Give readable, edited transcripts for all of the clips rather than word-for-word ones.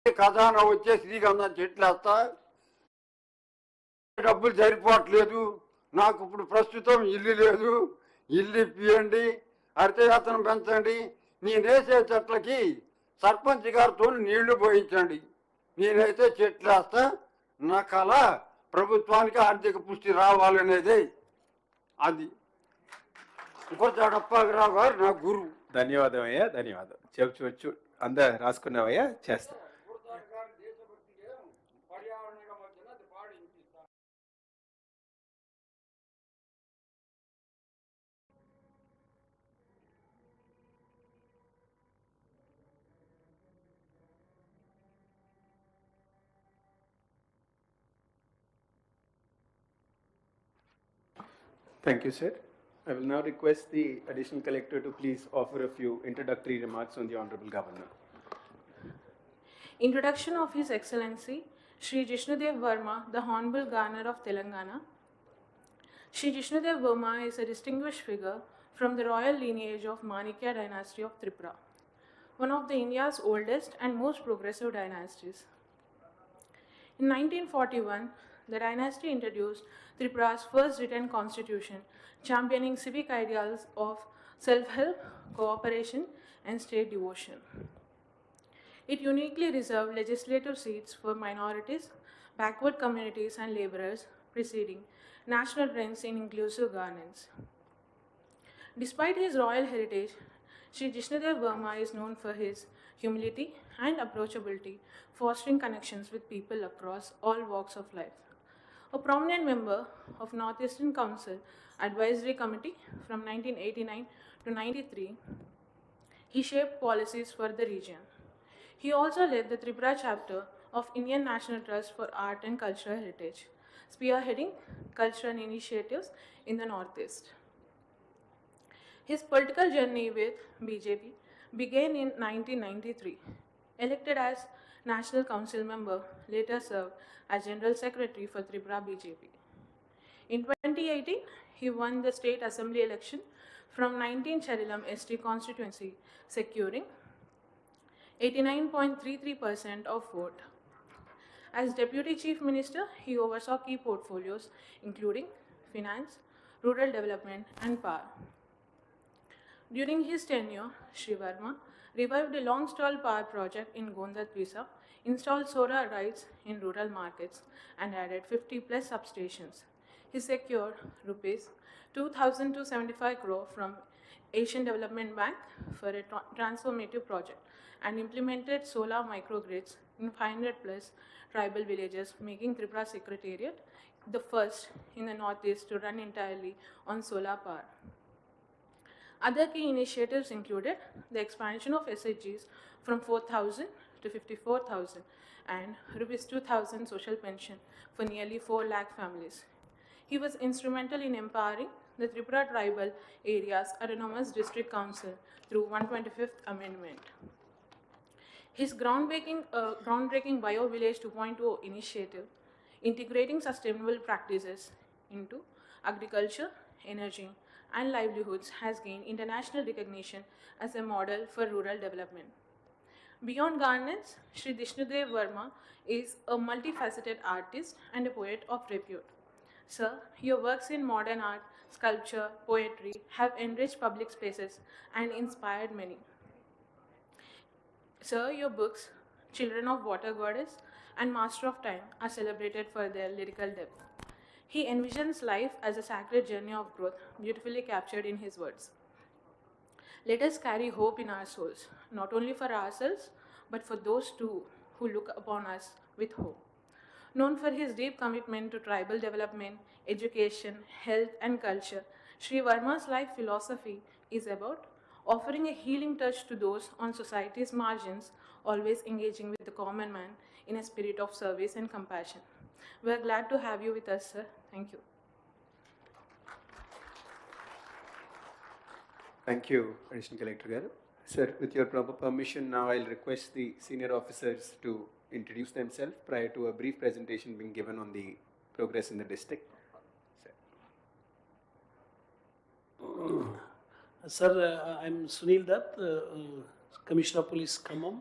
ఖజానా వచ్చే శ్రీగంధం చెట్లు వేస్తా, డబ్బులు సరిపోవట్లేదు, నాకు ఇప్పుడు ప్రస్తుతం ఇల్లు లేదు, ఇల్లు ఇప్పియండి, హరితవేతనం పెంచండి, నేనేసే చెట్లకి సర్పంచ్ గారితో నీళ్లు పోయించండి, నేనైతే చెట్లు వేస్తా, నా కళ ప్రభుత్వానికి ఆర్థిక పుష్టి రావాలనేది. అది ఇంకొచ్చడప్పారావు గారు నా గురువు. ధన్యవాదం అయ్యా, ధన్యవాదం. చెప్పు అందరు రాసుకున్నావయ్యా, చేస్తా. Thank you, sir. I will now request the Additional Collector to please offer a few introductory remarks on the Honorable Governor. Introduction of His Excellency Shri Jisnu Varma, the Honorable Governor of Telangana. Shri Jisnu Varma is a distinguished figure from the royal lineage of Manikya dynasty of Tripura, one of the India's oldest and most progressive dynasties. In 1941, the dynasty introduced Tripura's first written constitution, championing civic ideals of self-help, cooperation, and state devotion. It uniquely reserved legislative seats for minorities, backward communities, and laborers, preceding national trends in inclusive governance. Despite his royal heritage, Shri Jishnudev Varma is known for his humility and approachability, fostering connections with people across all walks of life. A prominent member of Northeastern Council Advisory Committee from 1989 to 93, he shaped policies for the region. He also led the Tripura chapter of Indian National Trust for Art and Cultural Heritage, spearheading cultural initiatives in the Northeast. His political journey with BJP began in 1993. Elected as National Council member, later served as General Secretary for Tripura BJP. In 2018, he won the State Assembly election from 19 Charilam ST constituency, securing 89.33% of vote. As Deputy Chief Minister, he oversaw key portfolios including finance, rural development, and power. During his tenure, Shri Varma revived a long-stalled power project in Gonda Twisa, installed solar arrays in rural markets, and added 50+ substations. He secured Rs 2,275 crore from Asian Development Bank for a transformative project and implemented solar microgrids in 500+ tribal villages, making Tripura Secretariat the first in the Northeast to run entirely on solar power. Other key initiatives included the expansion of SHGs from 4,000 to 54,000 and Rs 2,000 social pension for nearly 4 lakh families. He was instrumental in empowering the Tripura tribal areas autonomous district council through 125th amendment. His groundbreaking Bio Village 2.0 initiative, integrating sustainable practices into agriculture, energy, and livelihoods, has gained international recognition as a model for rural development. Beyond governance, Shri Jishnudev Varma is a multifaceted artist and a poet of repute. Sir, your works in modern art, sculpture, poetry have enriched public spaces and inspired many. Sir, your books, Children of Water Goddess and Master of Time, are celebrated for their lyrical depth. He envisions life as a sacred journey of growth, beautifully captured in his words. Let us carry hope in our souls, not only for ourselves, but for those too who look upon us with hope. Known for his deep commitment to tribal development, education, health, and culture, Shri Varma's life philosophy is about offering a healing touch to those on society's margins, always engaging with the common man in a spirit of service and compassion. We are glad to have you with us, sir. Thank you. Thank you, Additional Collector Garu. Sir, with your proper permission, now I'll request the senior officers to introduce themselves prior to a brief presentation being given on the progress in the district. Sir, I'm Sunil Dutt, Commissioner of Police, Khammam.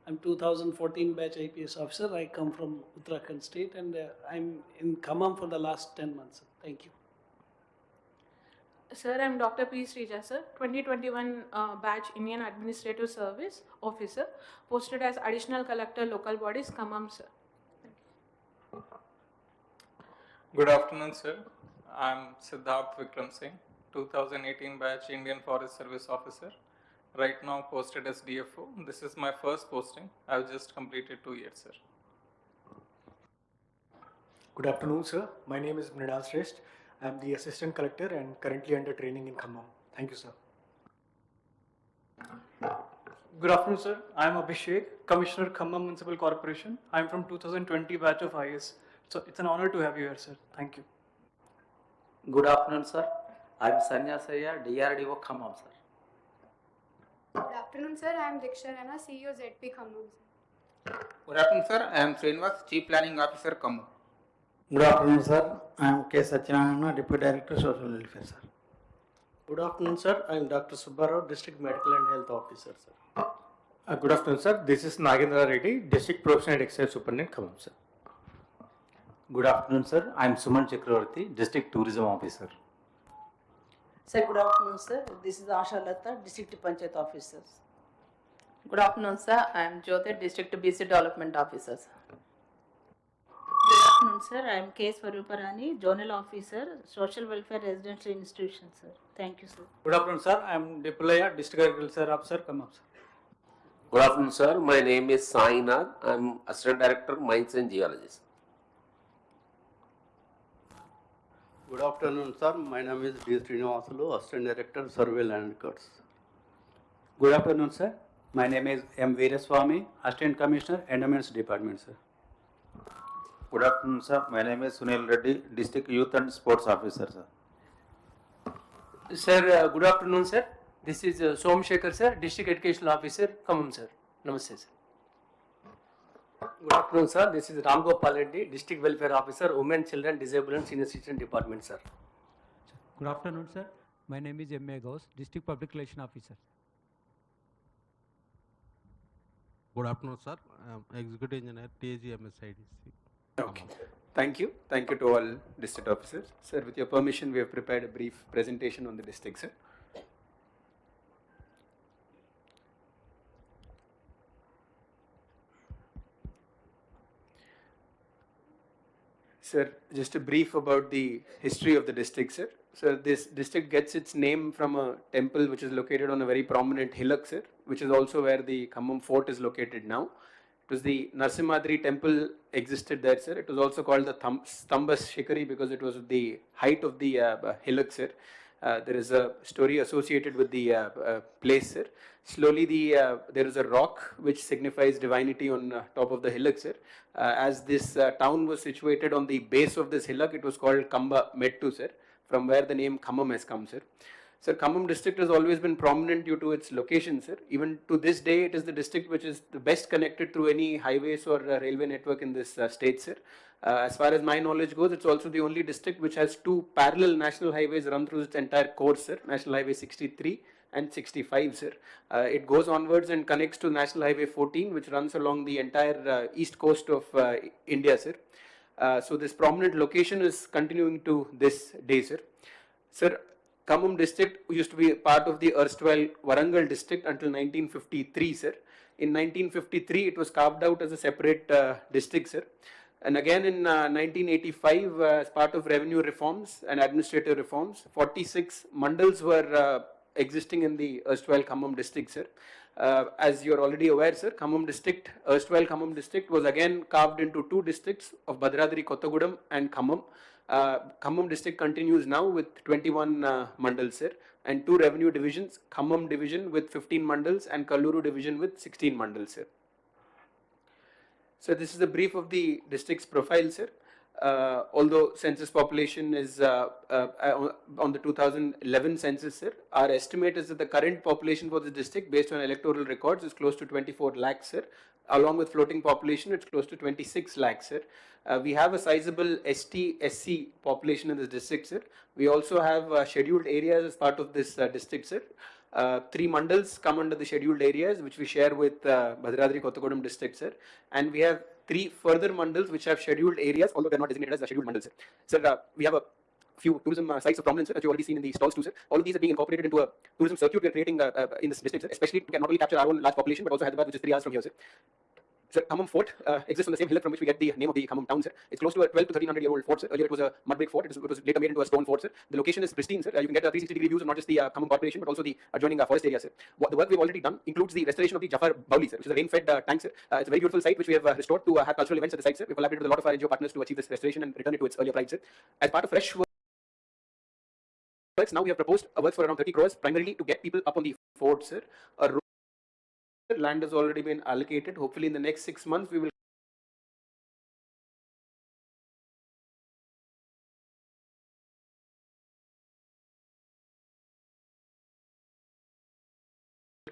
I'm 2014 batch IPS officer. I come from Uttarakhand state and I'm in Khammam for the last 10 months. Thank you. Sir, I'm Dr. P. Srija, sir, 2021 batch Indian Administrative Service officer, posted as Additional Collector Local Bodies, Khammam, sir. Good afternoon, sir. I'm Siddharth Vikram Singh, 2018 batch Indian Forest Service officer. Right now posted as DFO. This is my first posting. I've just completed 2 years, sir. Good afternoon, sir. My name is Mridal Shrestha. I am the Assistant Collector and currently under training in Khammam. Thank you, sir. Good afternoon, sir. I am Abhishek, Commissioner, Khammam Municipal Corporation. I am from 2020 batch of IS. So it's an honor to have you here, sir. Thank you. Good afternoon, sir. I am Sanyasaya, DRDO Khammam, sir. Good afternoon, sir. I am Diksha Rana, CEO ZP Khammam. Good afternoon, sir. I am Srinivas, Chief Planning Officer, Khammam. Good afternoon, sir. I am K. Satyanarayana, Deputy Director, Social Welfare, sir. Good afternoon, sir. I am Dr. Subbarao, District Medical and Health Officer, sir. Good afternoon, sir. This is Nagendra Reddy, District Professional Exercise Superintendent, Khammam, sir. Good afternoon, sir. I am Suman Chakravarti, District Tourism Officer. Sir, good afternoon, sir. This is Asha Lata, District Panchayat Officer. Good afternoon, sir. I am Jyoti, District BC Development Officer. Good afternoon, sir. I am K. Swaruparani, Zonal Officer, Social Welfare Residential Institution, sir. Thank you, sir. Good afternoon, sir. I am Dipulaya, District Agriculture Officer, Khammam, sir. Good afternoon, sir. My name is Sainath. I am Assistant Director, Mines and Geology. Good afternoon, sir. My name is D. Srinivasulu, Assistant Director, Survey Land Records. Good afternoon, sir. My name is M. Veeraswamy, Assistant Commissioner, Endowments Department, sir. Good afternoon, sir. My name is Sunil Reddy, District Youth and Sports Officer, sir. Sir, good afternoon, sir. This is Somshekar, sir, District Educational Officer, Khammam, sir. Namaste, sir. Good afternoon, sir. This is Ram Gopal Reddy, District Welfare Officer, Women, Children, Disabled and Senior Citizen Department, sir. Good afternoon, sir. My name is M. A. Ghosh, District Public Relation Officer. Good afternoon, sir. I am Executive Engineer, TG MSIDC. Okay. Thank you. Thank you to all district officers. Sir, with your permission, we have prepared a brief presentation on the district, sir. Sir, just a brief about the history of the district, sir. So this district gets its name from a temple which is located on a very prominent hillock, sir, which is also where the Khammam fort is located now. It was the Narsimhadri temple existed there, sir. It was also called the Stambhas Shikari because it was the height of the hillock, sir. There is a story associated with the place, sir. Slowly there is a rock which signifies divinity on top of the hillock, sir. As this town was situated on the base of this hillock, it was called Kamba Mettu, sir, from where the name Khammam has come, sir. Sir, Khammam district has always been prominent due to its location, sir. Even to this day, it is the district which is the best connected through any highways or railway network in this state, sir. As far as my knowledge goes, it's also the only district which has two parallel national highways run through its entire course, sir. National Highway 63 and 65, sir. It goes onwards and connects to National Highway 14, which runs along the entire east coast of India, sir. So this prominent location is continuing to this day, sir. Sir, Khammam district used to be part of the erstwhile Warangal district until 1953, sir. In 1953, it was carved out as a separate district, sir. And again in 1985, as part of revenue reforms and administrative reforms, 46 mandals were existing in the erstwhile Khammam district, sir. As you are already aware, sir, Khammam district, erstwhile Khammam district was again carved into two districts of Bhadradri, Kottagudem and Khammam. Khammam district continues now with 21 mandals, sir, and two revenue divisions, Khammam division with 15 mandals and Kalluru division with 16 mandals, sir. So this is a brief of the district's profile, sir. Although census population is on the 2011 census, sir, our estimate is that the current population for the district based on electoral records is close to 24 lakhs, sir. Along with floating population, it's close to 26 lakhs, sir. We have a sizable ST-SC population in this district, sir. We also have scheduled areas as part of this district, sir. 3 mandals come under the scheduled areas, which we share with Bhadradri Kottagudem district, sir. And we have 3 further mandals which have scheduled areas, although they're not designated as scheduled mandals, sir. Sir, we have a few tourism sites of prominence, as you've already seen in the stalls too, sir. All of these are being incorporated into a tourism circuit we are creating in this district, sir, especially to not only capture our own large population, but also Hyderabad, which is 3 hours from here, sir. Sir, Khammam Fort exists on the same hillock from which we get the name of the Khammam town, sir. It's close to a 12 to 1300-year-old fort, sir. Earlier it was a mud brick fort. It was later made into a stone fort, sir. The location is pristine, sir. You can get a 360-degree views of not just the Khammam corporation, but also the adjoining forest area, sir. The work we've already done includes the restoration of the Jafar Bauli, sir, which is a rain-fed tank, sir. It's a very beautiful site which we have restored to have cultural events at the site, sir. We've collaborated with a lot of our NGO partners to achieve this restoration and return it to its earlier pride, sir. As part of fresh works, now we have proposed a work for around 30 crores, primarily to get people up on the fort, sir. A road land has already been allocated. Hopefully in the next 6 months we will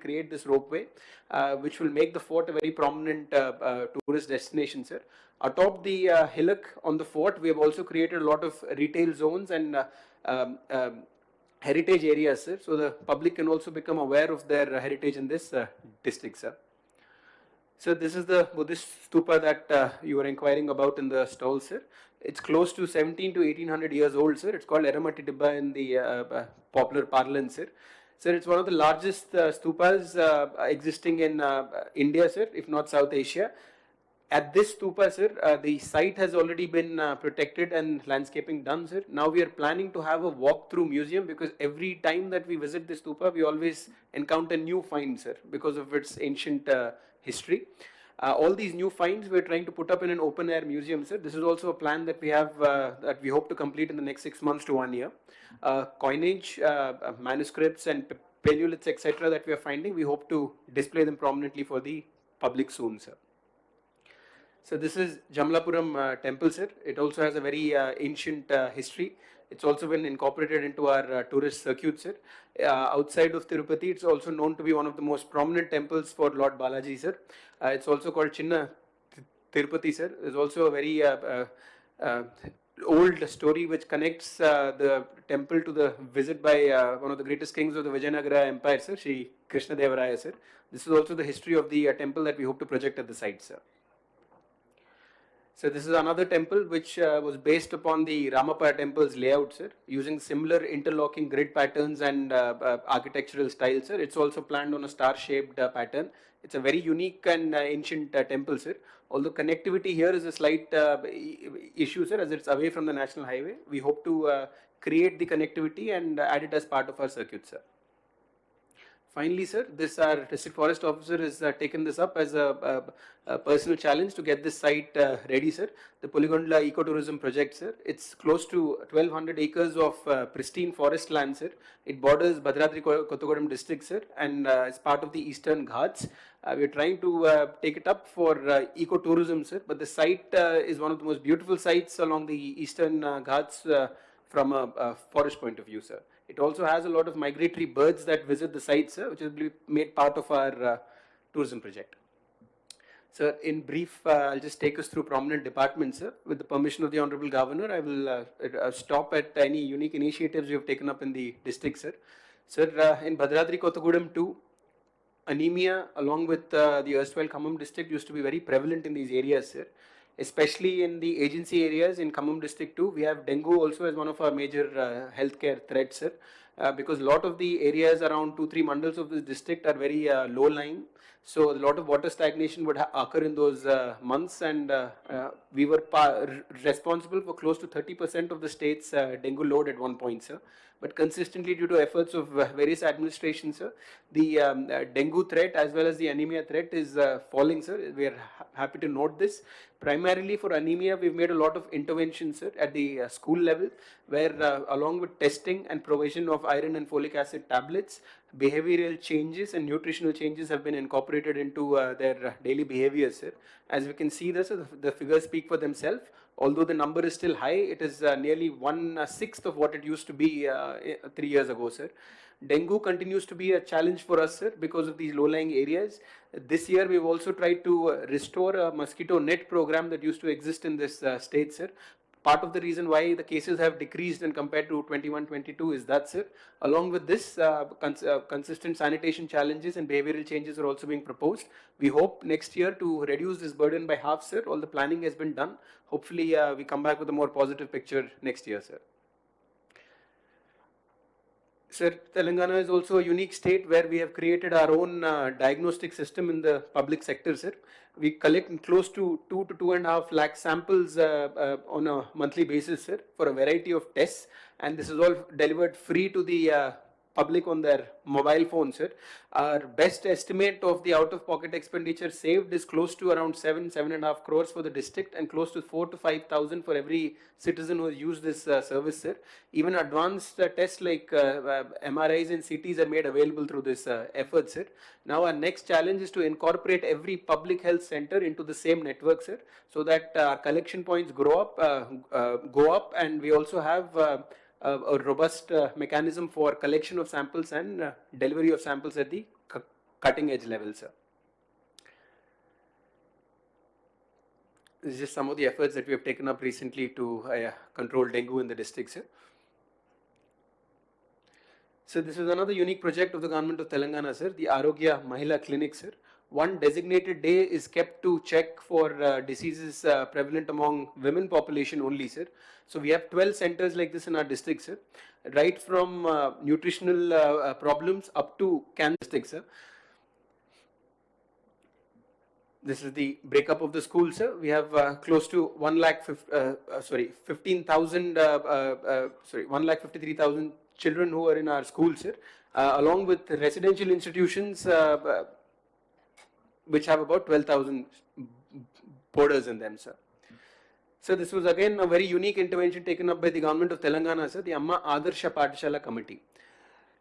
create this ropeway, which will make the fort a very prominent tourist destination, sir. Atop the hillock on the fort, we have also created a lot of retail zones and heritage areas, sir, so the public can also become aware of their heritage in this district, sir. So this is the Buddhist stupa that you were inquiring about in the stall, sir. It's close to 17 to 1800 years old, sir. It's called Eramatti Dibba in the popular parlance, sir. Sir, it's one of the largest stupas existing in India, sir, if not South Asia. At this stupa, sir, the site has already been protected and landscaping done, sir. Now we are planning to have a walk-through museum, because every time that we visit this stupa, we always encounter new finds, sir, because of its ancient history. All these new finds we're trying to put up in an open-air museum, sir. This is also a plan that we have that we hope to complete in the next 6 months to 1 year. Coinage, manuscripts and paleoliths, etc. that we are finding, we hope to display them prominently for the public soon, sir. So this is Jamlapuram temple, sir. It also has a very ancient history. It's also been incorporated into our tourist circuit, sir. Outside of Tirupati, it's also known to be one of the most prominent temples for Lord Balaji, sir. It's also called Chinna Tirupati, sir. There's also a very old story which connects the temple to the visit by one of the greatest kings of the Vijayanagara Empire, sir, Shri Krishna Deva Raya, sir. This is also the history of the temple that we hope to project at the site, sir. So this is another temple which was based upon the Ramappa temple's layout, sir, using similar interlocking grid patterns and architectural styles, sir. It's also planned on a star-shaped pattern. It's a very unique and ancient temple, sir. Although connectivity here is a slight issue, sir, as it's away from the national highway. We hope to create the connectivity and add it as part of our circuit, sir. Finally, sir, our district forest officer has taken this up as a personal challenge to get this site ready, sir. The Puligondla Ecotourism Project, sir. It's close to 1200 acres of pristine forest land, sir. It borders Bhadradri Kottagudem district, sir, and is part of the Eastern Ghats. We are trying to take it up for ecotourism, sir, but the site is one of the most beautiful sites along the Eastern Ghats from a forest point of view, sir. It also has a lot of migratory birds that visit the site, sir, which will be made part of our tourism project. Sir, in brief, I'll just take us through prominent departments, sir. With the permission of the Honorable Governor, I will stop at any unique initiatives we have taken up in the district, sir. Sir, in Bhadradri Kottagudem too, anemia along with the erstwhile Khammam district used to be very prevalent in these areas, sir. Especially in the agency areas in Khammam district too, we have dengue also as one of our major healthcare threats, sir. Because a lot of the areas around 2-3 mandals of this district are very low lying. So a lot of water stagnation would occur in those months, and we were responsible for close to 30% of the state's dengue load at one point, sir. But consistently, due to efforts of various administrations, sir, the dengue threat as well as the anemia threat is falling, sir. We are happy to note this. Primarily for anemia, we've made a lot of interventions, sir, at the school level, where along with testing and provision of iron and folic acid tablets, behavioral changes and nutritional changes have been incorporated into their daily behaviors, sir. As we can see this, the figures speak for themselves. Although the number is still high, it is nearly 1/6 of what it used to be 3 years ago, sir. Dengue continues to be a challenge for us, sir, because of these low-lying areas. This year, we've also tried to restore a mosquito net program that used to exist in this state, sir. part of the reason why the cases have decreased when compared to 21-22 is that, sir. Along with this, consistent sanitation challenges and behavioral changes are also being proposed. We hope next year to reduce this burden by half, sir. All the planning has been done. Hopefully, we come back with a more positive picture next year, sir. Sir, Telangana is also a unique state where we have created our own diagnostic system in the public sector, sir. We collect close to 2 to 2.5 lakh samples on a monthly basis, sir, for a variety of tests, and this is all delivered free to the public on their mobile phones, sir. Our best estimate of the out-of-pocket expenditure saved is close to around 7.5 crores for the district, and close to 4 to 5,000 for every citizen who has used this service, sir. Even advanced tests like MRIs and CTs are made available through this effort, sir. Now our next challenge is to incorporate every public health center into the same network, sir, so that collection points go up, and we also have a robust mechanism for collection of samples and delivery of samples at the cutting edge level, sir. This is just some of the efforts that we have taken up recently to control dengue in the district, sir. So this is another unique project of the government of Telangana, sir, the Arogya Mahila Clinic, sir. One designated day is kept to check for diseases prevalent among women population only, sir. So we have 12 centers like this in our district, sir, right from nutritional problems up to cancer district, sir. This is the breakup of the school, sir. We have close to 1,53,000 children who are in our schools, sir, along with residential institutions which have about 12,000 boarders in them, sir. So this was again a very unique intervention taken up by the government of Telangana, sir, the Amma Adarsha Pathshala Committee.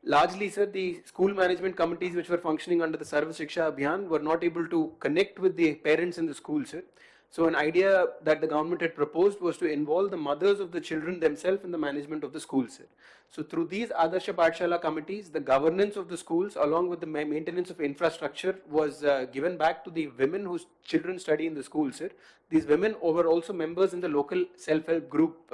Largely, sir, the school management committees which were functioning under the Sarva Shiksha Abhiyan were not able to connect with the parents in the school, sir. So an idea that the government had proposed was to involve the mothers of the children themselves in the management of the schools, sir. So through these Adarsha Pathshala committees, the governance of the schools along with the maintenance of infrastructure was given back to the women whose children study in the schools, sir. These women were also members in the local self-help group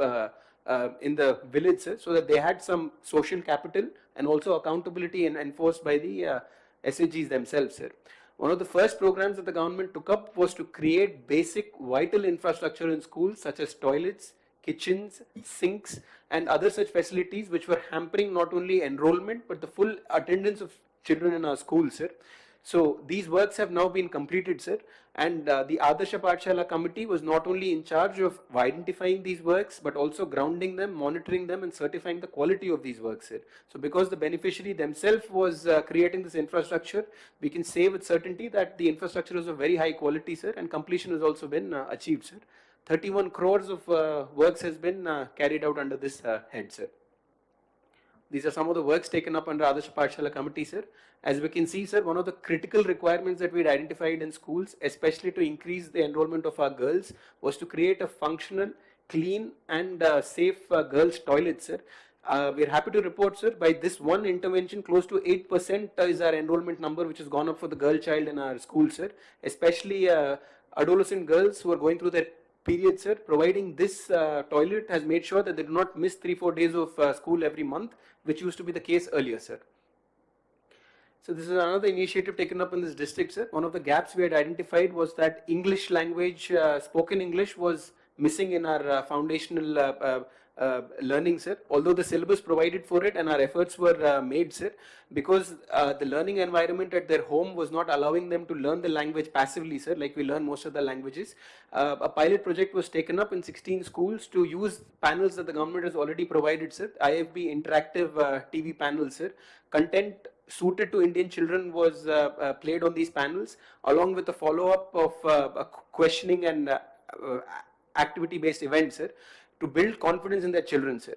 in the village, sir, so that they had some social capital and also accountability and enforced by the SHGs themselves, sir. One of the first programs that the government took up was to create basic vital infrastructure in schools such as toilets, kitchens, sinks and other such facilities which were hampering not only enrollment but the full attendance of children in our schools, sir. So these works have now been completed, sir, and the Adarsha Pathshala committee was not only in charge of identifying these works but also grounding them, monitoring them and certifying the quality of these works, sir. So because the beneficiary themselves was creating this infrastructure, we can say with certainty that the infrastructure is of very high quality, sir, and completion has also been achieved, sir. 31 crores of works has been carried out under this head, sir. These are some of the works taken up under Adarsha Pathshala committee, sir. As we can see, sir, one of the critical requirements that we had identified in schools, especially to increase the enrollment of our girls, was to create a functional, clean and safe girls' toilets, sir. We are happy to report, sir, by this one intervention, close to 8% is our enrollment number which has gone up for the girl child in our schools, sir. Especially adolescent girls who are going through their period, sir. Providing this toilet has made sure that they do not miss 3-4 days of school every month, which used to be the case earlier, sir. So this is another initiative taken up in this district, sir. One of the gaps we had identified was that English language, spoken English was missing in our foundational learning, sir. Although the syllabus provided for it and our efforts were made, sir, because the learning environment at their home was not allowing them to learn the language passively, sir, like we learn most of the languages. A pilot project was taken up in 16 schools to use panels that the government has already provided, sir. IFB interactive TV panels, sir. Content suited to Indian children was played on these panels, along with the follow-up of questioning and activity-based events, sir, to build confidence in their children, sir.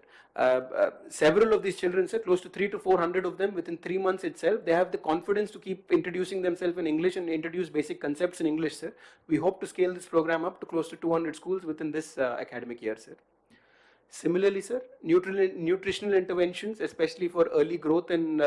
Several of these children, sir, close to 300 to 400 of them, within 3 months itself, they have the confidence to keep introducing themselves in English and introduce basic concepts in English, sir. We hope to scale this program up to close to 200 schools within this academic year, sir. Similarly, sir, nutritional interventions, especially for early growth and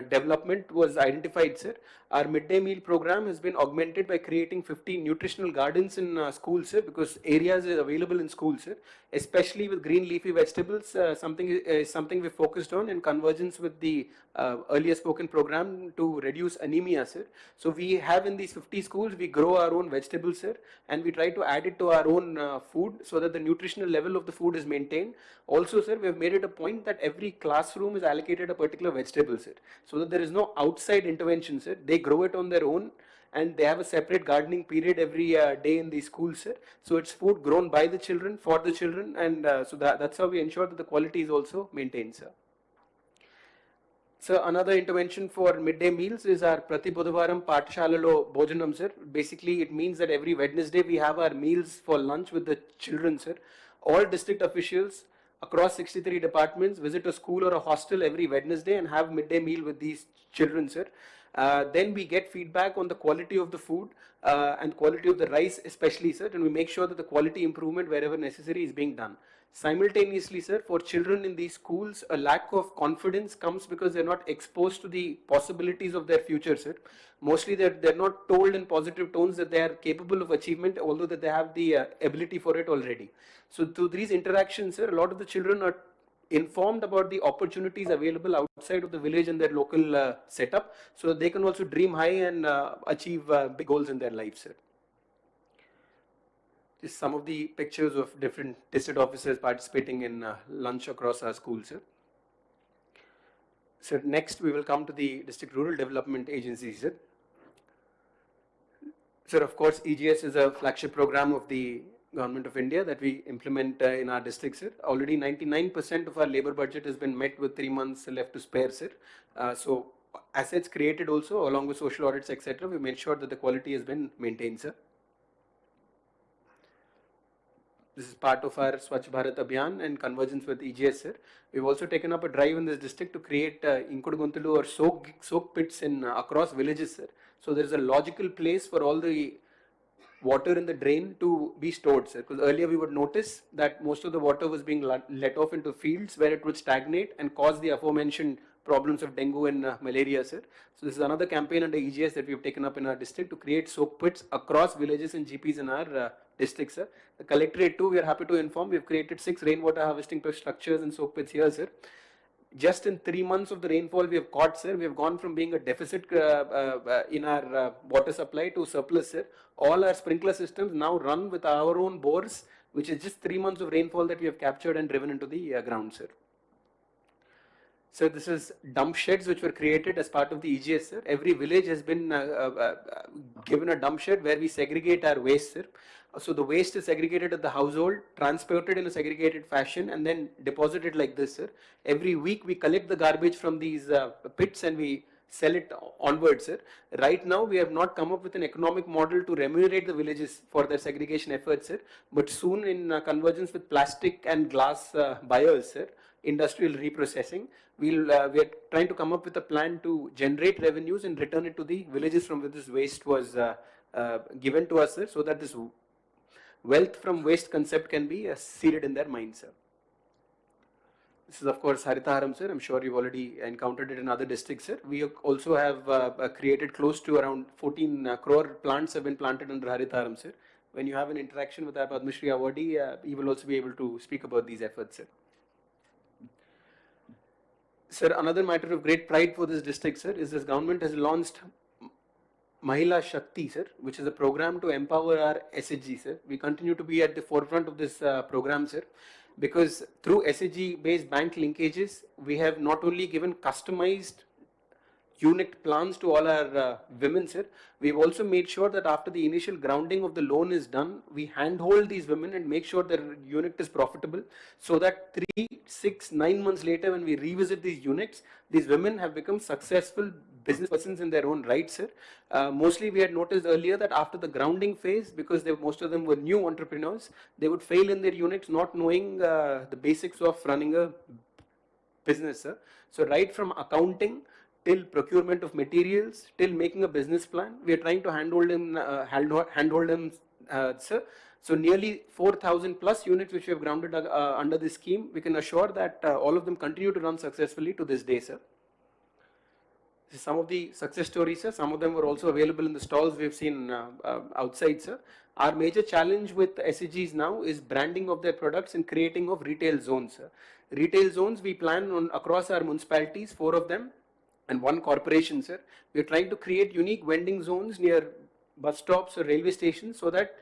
development, was identified, sir. Our midday meal program has been augmented by creating 50 nutritional gardens in schools, sir, because areas are available in schools, sir, especially with green leafy vegetables. Something we focused on in convergence with the earlier spoken program to reduce anemia, sir. So we have in these 50 schools, we grow our own vegetables, sir, and we try to add it to our own food so that the nutritional level of the food is maintained. Also, sir, we have made it a point that every classroom is allocated a particular vegetable, sir, so that there is no outside intervention, sir. They grow it on their own, and they have a separate gardening period every day in these schools, sir. So it's food grown by the children, for the children, and so that's how we ensure that the quality is also maintained, sir. So another intervention for midday meals is our Prati Budhavaram Pathshalalo Bhojanam, sir. Basically, it means that every Wednesday we have our meals for lunch with the children, sir. All district officials across 63 departments visit a school or a hostel every Wednesday and have midday meal with these children, sir. Then we get feedback on the quality of the food and quality of the rice especially, sir, and we make sure that the quality improvement wherever necessary is being done. Simultaneously, sir, for children in these schools, a lack of confidence comes because they're not exposed to the possibilities of their future, sir. Mostly they're not told in positive tones that they are capable of achievement, although that they have the ability for it already. So through these interactions, sir, a lot of the children are informed about the opportunities available outside of the village and their local setup, so that they can also dream high and achieve big goals in their lives, sir. Just some of the pictures of different district officers participating in lunch across our schools, sir. So next we will come to the District Rural Development Agency, sir. Sir, of course, EGS is a flagship program of the Government of India that we implement in our district, sir. Already 99% of our labor budget has been met with 3 months left to spare, sir. So assets created also along with social audits, etc. We made sure that the quality has been maintained, sir. This is part of our Swachh Bharat Abhiyan and convergence with EGS, sir. We've also taken up a drive in this district to create Inkuduguntulu or soak pits in across villages, sir. So there is a logical place for all the water in the drain to be stored, sir. Because earlier we would notice that most of the water was being let off into fields where it would stagnate and cause the aforementioned problems of dengue and malaria, sir. So this is another campaign under EGS that we have taken up in our district to create soak pits across villages and GPs in our district, sir. The collectorate too, we are happy to inform, we have created 6 rainwater harvesting structures and soak pits here, sir. Just in 3 months of the rainfall we have caught, sir, we have gone from being a deficit in our water supply to surplus, sir. All our sprinkler systems now run with our own bores, which is just 3 months of rainfall that we have captured and driven into the ground, sir. So this is dump sheds which were created as part of the EGS, sir. Every village has been given a dump shed where we segregate our waste, sir. So the waste is segregated at the household, transported in a segregated fashion, and then deposited like this, sir. Every week we collect the garbage from these pits and we sell it onwards, sir. Right now we have not come up with an economic model to remunerate the villages for their segregation efforts, sir. But soon in convergence with plastic and glass buyers, sir, industrial reprocessing, we are trying to come up with a plan to generate revenues and return it to the villages from where this waste was given to us, sir, so that this wealth from waste concept can be seeded in their minds, sir. This is of course Haritaharam, sir. I'm sure you've already encountered it in other districts, sir. We also have created close to around 14 crore plants have been planted under Haritaharam, sir. When you have an interaction with our Padma Shri awardee, you will also be able to speak about these efforts, sir. Sir, another matter of great pride for this district, sir, is this government has launched Mahila Shakti, sir, which is a program to empower our SHG, sir. We continue to be at the forefront of this program, sir, because through SHG-based bank linkages, we have not only given customized unit plans to all our women, sir. We've also made sure that after the initial grounding of the loan is done, we handhold these women and make sure their unit is profitable, so that 3, 6, 9 months later when we revisit these units, these women have become successful business persons in their own right, sir. Mostly we had noticed earlier that after the grounding phase, because most of them were new entrepreneurs, they would fail in their units not knowing the basics of running a business, sir. So right from accounting till procurement of materials, till making a business plan, we are trying to handhold them, sir. So nearly 4,000 plus units which we have grounded under this scheme, we can assure that all of them continue to run successfully to this day, sir. Some of the success stories, sir, some of them were also available in the stalls we've seen outside, sir. Our major challenge with SHGs now is branding of their products and creating of retail zones, sir. Retail zones we plan on across our municipalities, 4 of them, and 1 corporation, sir. We are trying to create unique vending zones near bus stops or railway stations so that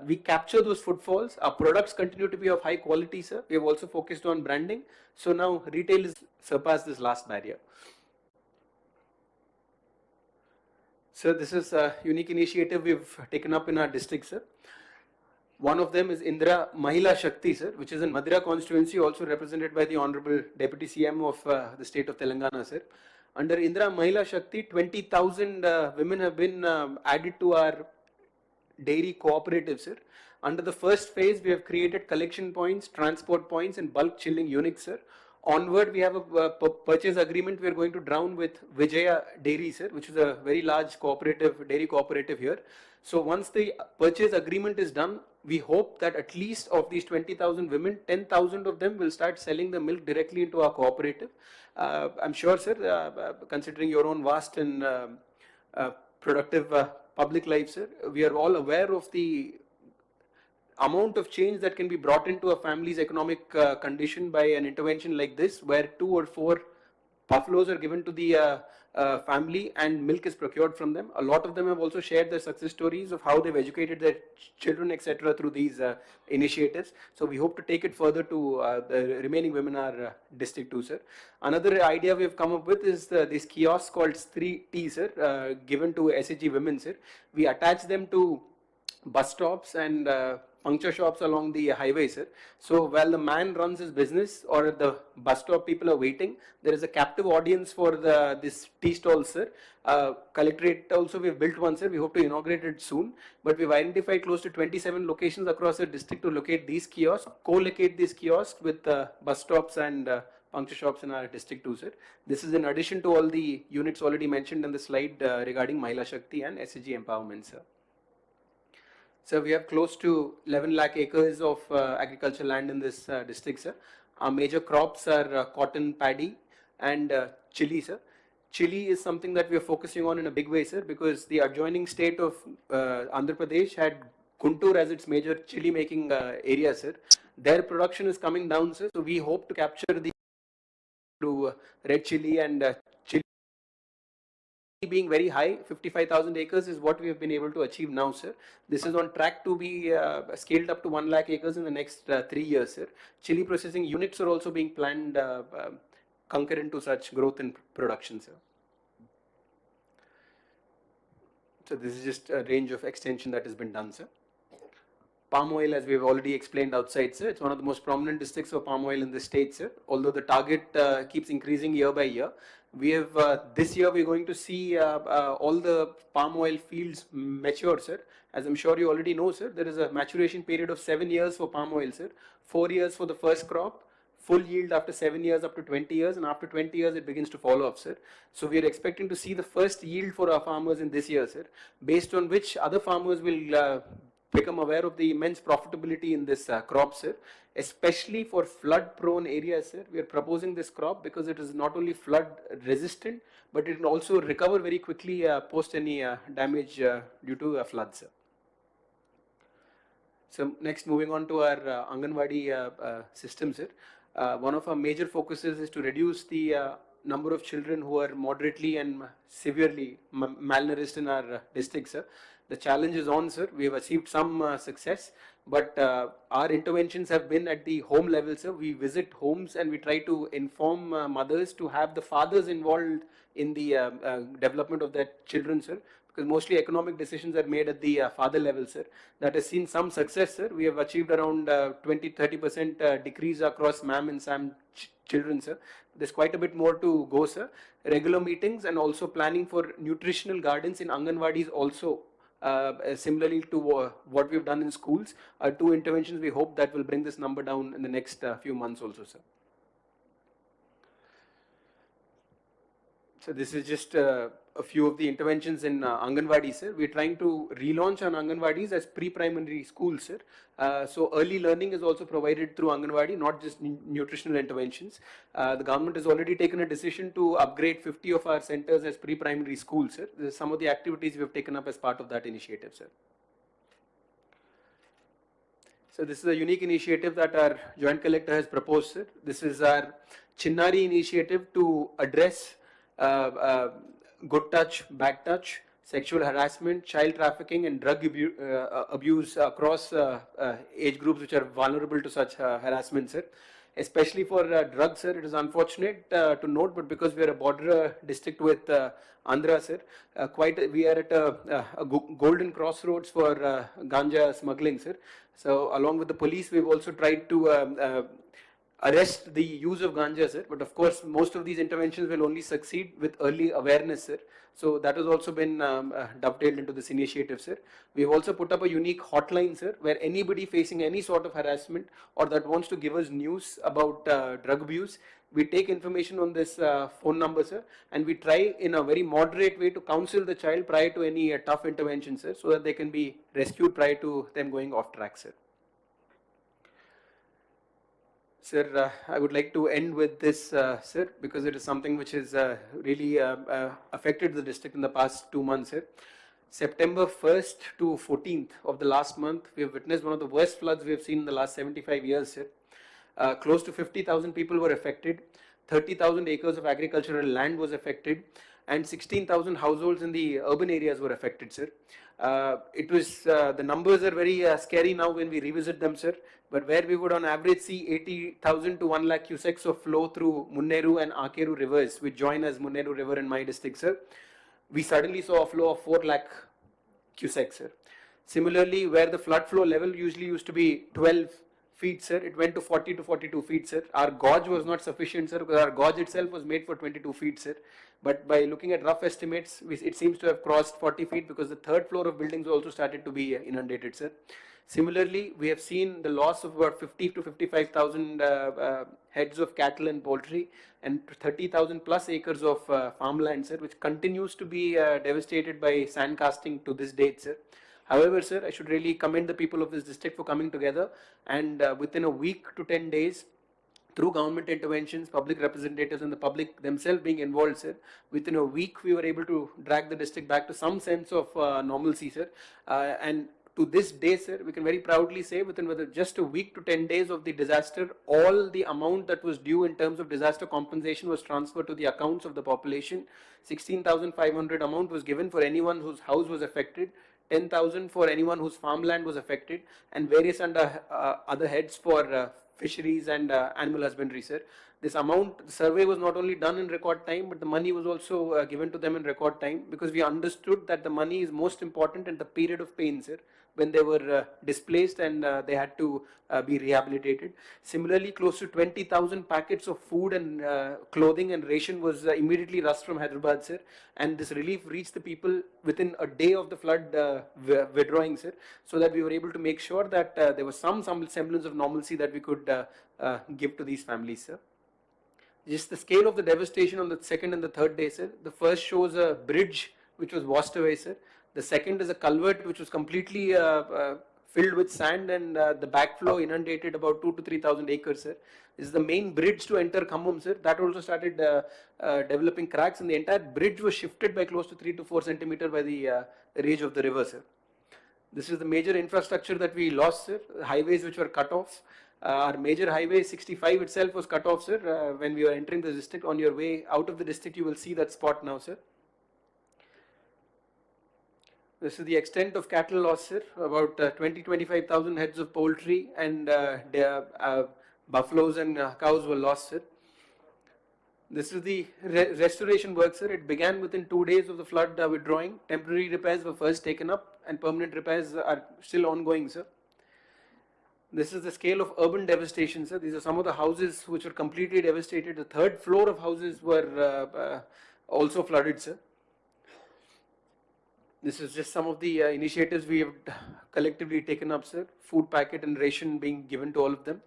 we capture those footfalls. Our products continue to be of high quality, sir. We have also focused on branding. So now retail has surpassed this last barrier. So this is a unique initiative we've taken up in our district, sir. One of them is Indra Mahila Shakti, sir, which is in Madura constituency, also represented by the Honorable Deputy CM of the state of Telangana, sir. Under Indra Mahila Shakti, 20,000 women have been added to our dairy cooperatives, sir. Under the first phase, we have created collection points, transport points, and bulk chilling units, sir. Onward, we have a purchase agreement we are going to drawn with Vijaya Dairy, sir, which is a very large cooperative, dairy cooperative here. So once the purchase agreement is done, we hope that at least of these 20,000 women, 10,000 of them will start selling the milk directly into our cooperative. I'm sure, sir, considering your own vast and productive public life, sir, we are all aware of the amount of change that can be brought into a family's economic condition by an intervention like this, where 2 or 4 buffaloes are given to the family and milk is procured from them. A lot of them have also shared their success stories of how they've educated their children, etc., through these initiatives. So we hope to take it further to the remaining women in our district too, sir. Another idea we have come up with is this kiosk called 3T, sir, given to SHG women, sir. We attach them to bus stops and puncture shops along the highway, sir. So while the man runs his business or at the bus stop people are waiting, there is a captive audience for this tea stall, sir. Collectorate also we've built one, sir. We hope to inaugurate it soon. But we've identified close to 27 locations across the district to locate these kiosks, co-locate these kiosks with bus stops and puncture shops in our district too, sir. This is in addition to all the units already mentioned in the slide regarding Mahila Shakti and SHG empowerment, sir. So we have close to 11 lakh acres of agricultural land in this district, sir. Our major crops are cotton, paddy, and chili, sir. Chili is something that we are focusing on in a big way, sir, because the adjoining state of Andhra Pradesh had Guntur as its major chili making area, sir. Their production is coming down, sir. So we hope to capture the red chili and chili being very high. 55,000 acres is what we have been able to achieve now, sir. This is on track to be scaled up to 1 lakh acres in the next 3 years, sir. Chili processing units are also being planned concurrent to such growth in production, sir. So this is just a range of extension that has been done, sir. Palm oil, as we have already explained outside, sir, it's one of the most prominent districts of palm oil in the state, sir. Although the target keeps increasing year by year, we have this year we're going to see all the palm oil fields mature, sir. As I'm sure you already know, sir, there is a maturation period of 7 years for palm oil, sir. 4 years for the first crop, full yield after 7 years up to 20 years, and after 20 years it begins to fall off, sir. So we are expecting to see the first yield for our farmers in this year, sir, based on which other farmers will become aware of the immense profitability in this crop, sir, especially for flood prone areas, sir. We are proposing this crop because it is not only flood resistant, but it can also recover very quickly post any damage due to floods, sir. So next, moving on to our Anganwadi system, sir. One of our major focuses is to reduce the number of children who are moderately and severely malnourished in our district, sir. The challenge is on, sir. We have achieved some success, but our interventions have been at the home level, sir. We visit homes and we try to inform mothers to have the fathers involved in the development of their children, sir, because mostly economic decisions are made at the father level, sir. That has seen some success, sir. We have achieved around 20-30% decrease across MAM and SAM children, sir. There's quite a bit more to go, sir. Regular meetings and also planning for nutritional gardens in Anganwadis also. Similarly to what we've done in schools, are 2 interventions we hope that will bring this number down in the next few months also, sir. So this is just a a few of the interventions in Anganwadi, sir. We're trying to relaunch on Anganwadis as pre-primary schools, sir. So early learning is also provided through Anganwadi, not just nutritional interventions. The government has already taken a decision to upgrade 50 of our centers as pre-primary schools, sir. This is some of the activities we have taken up as part of that initiative, sir. So this is a unique initiative that our Joint Collector has proposed, sir. This is our Chinnari initiative to address good touch, bad touch, sexual harassment, child trafficking and drug abuse across age groups which are vulnerable to such harassment, sir. Especially for drugs, sir, it is unfortunate to note, but because we are a border district with Andhra, sir, we are at a golden crossroads for ganja smuggling, sir. So along with the police, we've also tried to arrest the use of ganja, sir. But of course, most of these interventions will only succeed with early awareness, sir. So that has also been dovetailed into this initiative, sir. We have also put up a unique hotline, sir, where anybody facing any sort of harassment or that wants to give us news about drug abuse, we take information on this phone number, sir, and we try in a very moderate way to counsel the child prior to any tough intervention, sir, so that they can be rescued prior to them going off track, sir. Sir, I would like to end with this, sir, because it is something which has really affected the district in the past 2 months, sir. September 1st to 14th of the last month, we have witnessed one of the worst floods we have seen in the last 75 years, sir. Close to 50,000 people were affected, 30,000 acres of agricultural land was affected, and 16,000 households in the urban areas were affected, sir. The numbers are very scary now when we revisit them, sir. But where we would on average see 80,000 to 1 lakh cusecs of flow through Munneru and Akeru rivers, which join as Munneru river in my district, sir, we suddenly saw a flow of 4 lakh cusecs, sir. Similarly, where the flood flow level usually used to be 12 feet, sir, it went to 40 to 42 feet, sir. Our gauge was not sufficient, sir, because our gauge itself was made for 22 feet, sir. But by looking at rough estimates, it seems to have crossed 40 feet because the third floor of buildings also started to be inundated, sir. Similarly, we have seen the loss of about 50 to 55,000 heads of cattle and poultry and 30,000 plus acres of farmland, sir, which continues to be devastated by sand casting to this date, sir. However, sir, I should really commend the people of this district for coming together and within a week to 10 days, through government interventions, public representatives and the public themselves being involved, sir, within a week we were able to drag the district back to some sense of normalcy, sir. And to this day, sir, we can very proudly say within just a week to 10 days of the disaster, all the amount that was due in terms of disaster compensation was transferred to the accounts of the population. 16,500 amount was given for anyone whose house was affected, 10,000 for anyone whose farmland was affected, and various other heads for fisheries and animal husbandry, sir. This amount, the survey was not only done in record time, but the money was also given to them in record time, because we understood that the money is most important in the period of pain, sir, when they were displaced and they had to be rehabilitated. Similarly, close to 20,000 packets of food and clothing and ration was immediately rushed from Hyderabad, sir, and this relief reached the people within a day of the flood withdrawing, sir, so that we were able to make sure that there was some semblance of normalcy that we could give to these families, sir. Just the scale of the devastation on the second and the third day, sir. The first shows a bridge which was washed away, sir. The second is a culvert which was completely filled with sand, and the backflow inundated about 2,000 to 3,000 acres, sir. This is the main bridge to enter Khammam, sir. That also started developing cracks, and the entire bridge was shifted by close to 3 to 4 centimeter by the rage of the river, sir. This is the major infrastructure that we lost, sir. Highways which were cut off. Our major highway 65 itself was cut off, sir, when we were entering the district. On your way out of the district, you will see that spot now, sir. This is the extent of cattle loss, sir. About 25,000 heads of poultry and buffaloes and cows were lost, sir. This is the restoration work, sir. It began within 2 days of the flood withdrawing. Temporary repairs were first taken up and permanent repairs are still ongoing, sir. This is the scale of urban devastation, sir. These are some of the houses which were completely devastated. The third floor of houses were also flooded, sir. This is just some of the initiatives we have collectively taken up, sir. Food packet and ration being given to all of them.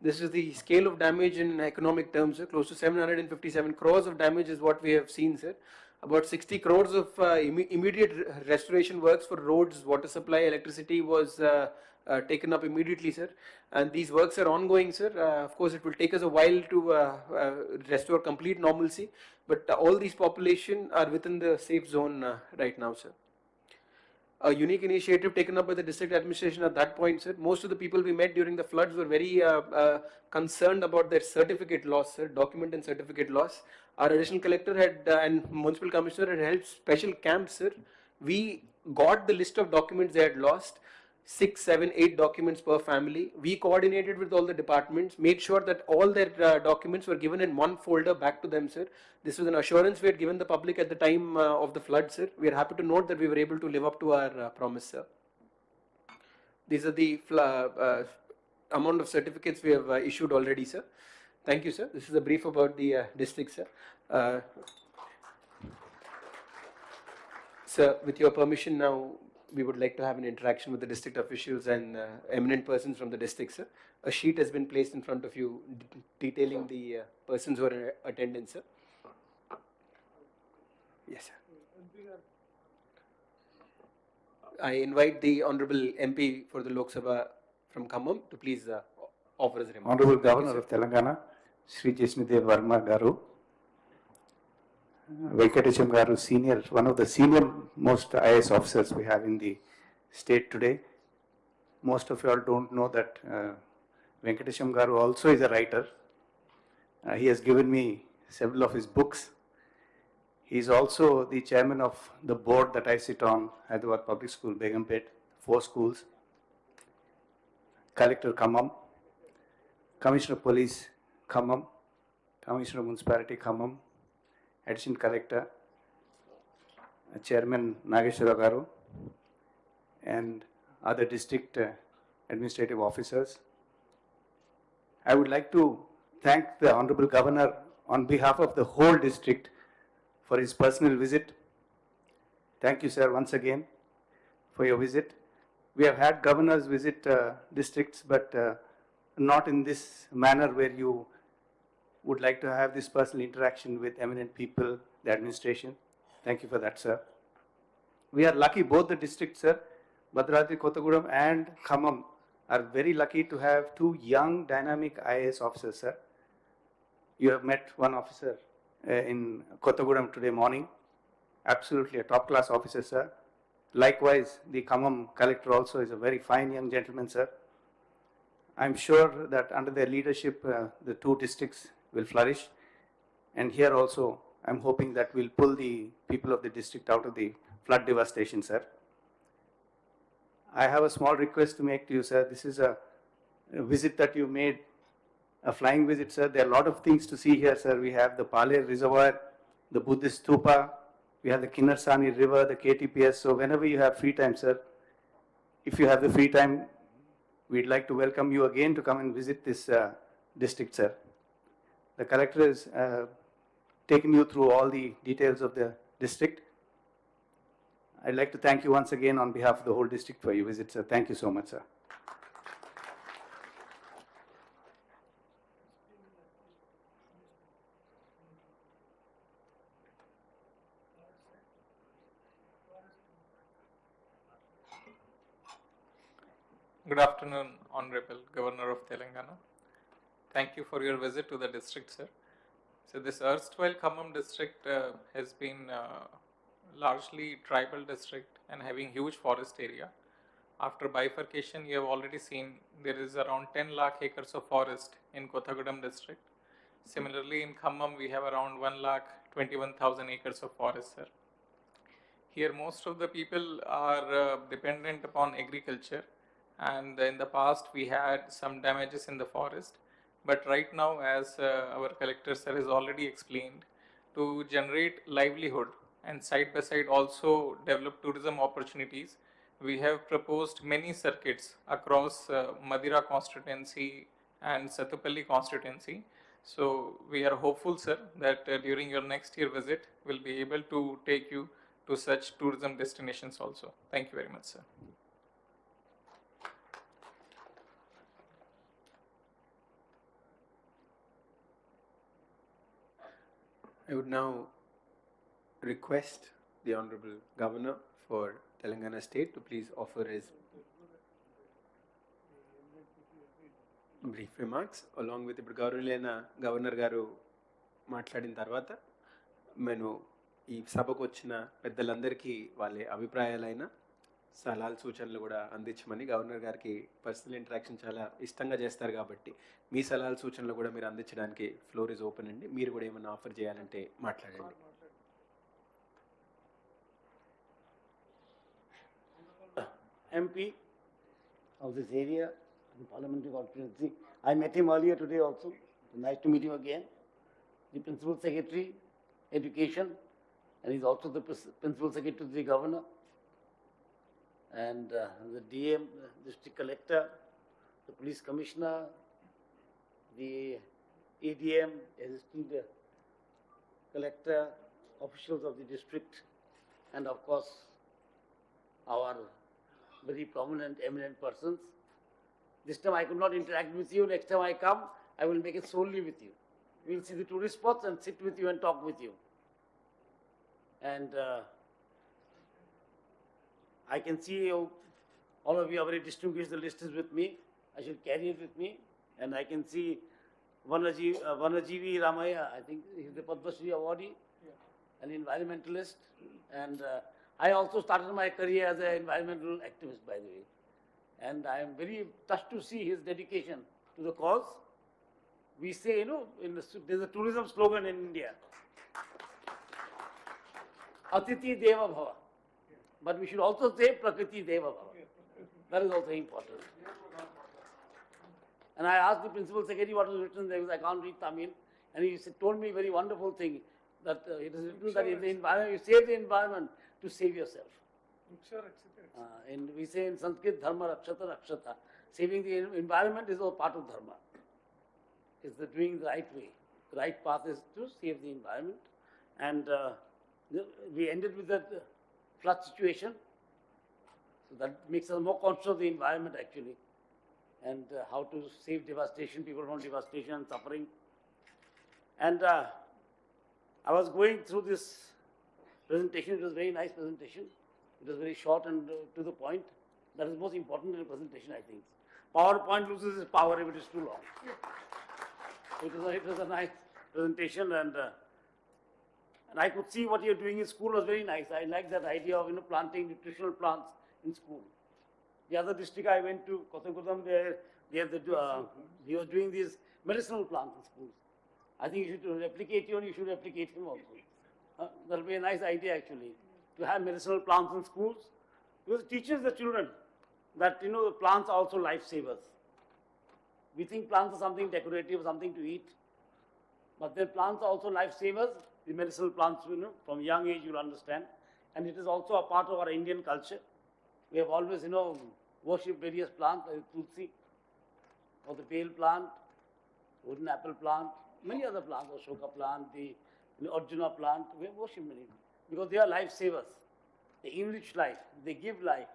This is the scale of damage in economic terms, sir. Close to 757 crores of damage is what we have seen, sir. About 60 crores of immediate restoration works for roads, water supply, electricity was taken up immediately, sir. And these works are ongoing, sir. Of course, it will take us a while to restore complete normalcy, but all these population are within the safe zone right now, sir. A unique initiative taken up by the district administration at that point, sir. Most of the people we met during the floods were very concerned about their certificate loss, sir, document and certificate loss. Our additional collector had and municipal commissioner had held special camps, sir. We got the list of documents they had lost, 6, 7, 8 documents per family. We coordinated with all the departments, made sure that all their documents were given in one folder back to them, sir. This was an assurance we had given the public at the time of the flood, sir. We are happy to note that we were able to live up to our promise, sir. These are the amount of certificates we have issued already, sir. Thank you, sir. This is a brief about the district, sir. Sir, with your permission now, we would like to have an interaction with the district officials and eminent persons from the district, sir. A sheet has been placed in front of you detailing the persons who are in attendance, sir. Yes, sir. I invite the Honorable MP for the Lok Sabha from Khammam to please offer his remarks. Honorable Governor of Telangana, Shri Jisnu Varma Garu, Venkatesham Garu, senior, one of the senior most IAS officers we have in the state today. Most of you all don't know that Venkatesham Garu also is a writer. He has given me several of his books. He is also the chairman of the board that I sit on, Hyderabad Public School, Begumpet, 4 schools. Collector Khammam, Commissioner of Police Khammam, Commissioner of Municipality Khammam, Additional Collector, Chairman Nageshwara Garu, and other district administrative officers. I would like to thank the Honorable Governor on behalf of the whole district for his personal visit. Thank you, sir, once again for your visit. We have had governors visit districts, but not in this manner where you would like to have this personal interaction with eminent people, the administration. Thank you for that, sir. We are lucky, both the districts, sir, Bhadradri, Kottagudem and Khammam are very lucky to have 2 young dynamic IAS officers, sir. You have met one officer in Kottagudem today morning. Absolutely a top class officer, sir. Likewise, the Khammam collector also is a very fine young gentleman, sir. I'm sure that under their leadership, the 2 districts will flourish. And here also, I'm hoping that we'll pull the people of the district out of the flood devastation, sir. I have a small request to make to you, sir. This is a visit that you made, a flying visit, sir. There are a lot of things to see here, sir. We have the Paler Reservoir, the Buddhist Stupa, we have the Kinnarsani River, the KTPS. So whenever you have free time, sir, if you have the free time, we'd like to welcome you again to come and visit this district, sir. The collector has taken you through all the details of the district. I'd like to thank you once again on behalf of the whole district for your visit, sir. Thank you so much, sir. Good afternoon, Honorable Governor of Telangana. Thank you for your visit to the district, sir. So this erstwhile Khammam district has been largely tribal district and having huge forest area. After bifurcation, you have already seen there is around 10 lakh acres of forest in Kottagudem district. Similarly, in Khammam, we have around 1,21,000 acres of forest, sir. Here, most of the people are dependent upon agriculture, and in the past, we had some damages in the forest. But right now, as our collector sir has already explained, to generate livelihood and side by side also develop tourism opportunities, we have proposed many circuits across Madira constituency and Satupalli constituency. So we are hopeful, sir, that during your next year visit, we'll be able to take you to such tourism destinations also. Thank you very much, sir. I would now request the Honorable Governor for Telangana State to please offer his brief remarks along with ఇప్పుడు గౌరవనీయులైన governor గారు మాట్లాడిన తర్వాత నేను ఈ సభకు వచ్చిన పెద్దలందరికీ వాళ్ళ అభిప్రాయాలైన సలహాలు సూచనలు కూడా అందించమని గవర్నర్ గారికి పర్సనల్ ఇంటరాక్షన్ చాలా ఇష్టంగా చేస్తారు కాబట్టి మీ సలహాలు సూచనలు కూడా మీరు అందించడానికి ఫ్లోర్ ఇస్ ఓపెన్ అండి. మీరు కూడా ఏమైనా ఆఫర్ చేయాలంటే మాట్లాడండి. MP of this area in parliamentary constituency. I met him earlier today also. Nice to meet him again. The Principal Secretary, Education, and he's also the Principal Secretary to the Governor. And the DM, District Collector, the Police Commissioner, the ADM, Assistant Collector, officials of the district, and of course our very prominent, eminent persons. This time I could not interact with you. Next time I come, I will make it solely with you. We will see the tourist spots and sit with you and talk with you. And I can see you, all of you are very distinguished. The list is with me. I shall carry it with me. And I can see Vanajeevi Ramaya, I think he's the Padma Shri awardee, an environmentalist. And I also started my career as an environmental activist, by the way. And I am very touched to see his dedication to the cause. We say, you know, there's a tourism slogan in India, Atiti Deva Bhava. But we should also say Prakriti Deva Bhava. That is also important. And I asked the Principal Secretary what was written there, because I can't read Tamil. And he told me a very wonderful thing, that it is written that if the environment, you save the environment to save yourself. And we say in Sanskrit, Dharma Rakshata Rakshata. Saving the environment is a part of Dharma. It's the doing the right way. The right path is to save the environment. And we ended with that flood situation. So that makes us more conscious of the environment actually. And how to save devastation, people from devastation and suffering. And I was going through this presentation. It was a very nice presentation. It was very short and to the point. That is most important in a presentation, I think. PowerPoint loses its power if it is too long. It was a nice presentation, and I could see what you're doing in school was very nice. I like that idea of planting nutritional plants in school. The other district I went to, Kothagudam, he was doing these medicinal plants in schools. I think you should replicate you, and you should replicate him also. That will be a nice idea actually, to have medicinal plants in schools, because it teaches the children that the plants are also lifesavers. We think plants are something decorative, something to eat, but their plants are also lifesavers. The medicinal plants, from young age you'll understand, and it is also a part of our Indian culture. We have always, worshipped various plants, like tulsi, or the pale plant, wooden apple plant, many other plants, Ashoka plant, the Arjuna plant. We have worshipped many because they are lifesavers. They enrich life. They give life.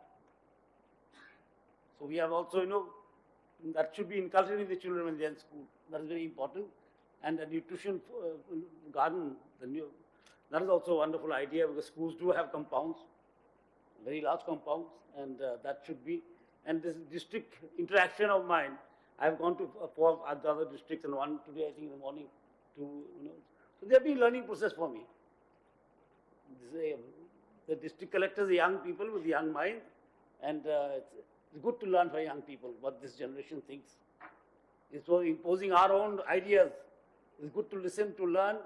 So we have also, that should be inculcated in the children when they are in school. That is very important. And the nutrition garden, that is also a wonderful idea, because schools do have compounds, very large compounds, and that should be. And this district interaction of mine, I have gone to 4 other districts and one today, I think, in the morning. So they have been learning process for me. The district collectors are young people with young mind, and it's good to learn for young people what this generation thinks. It's for imposing our own ideas. It's good to listen, to learn,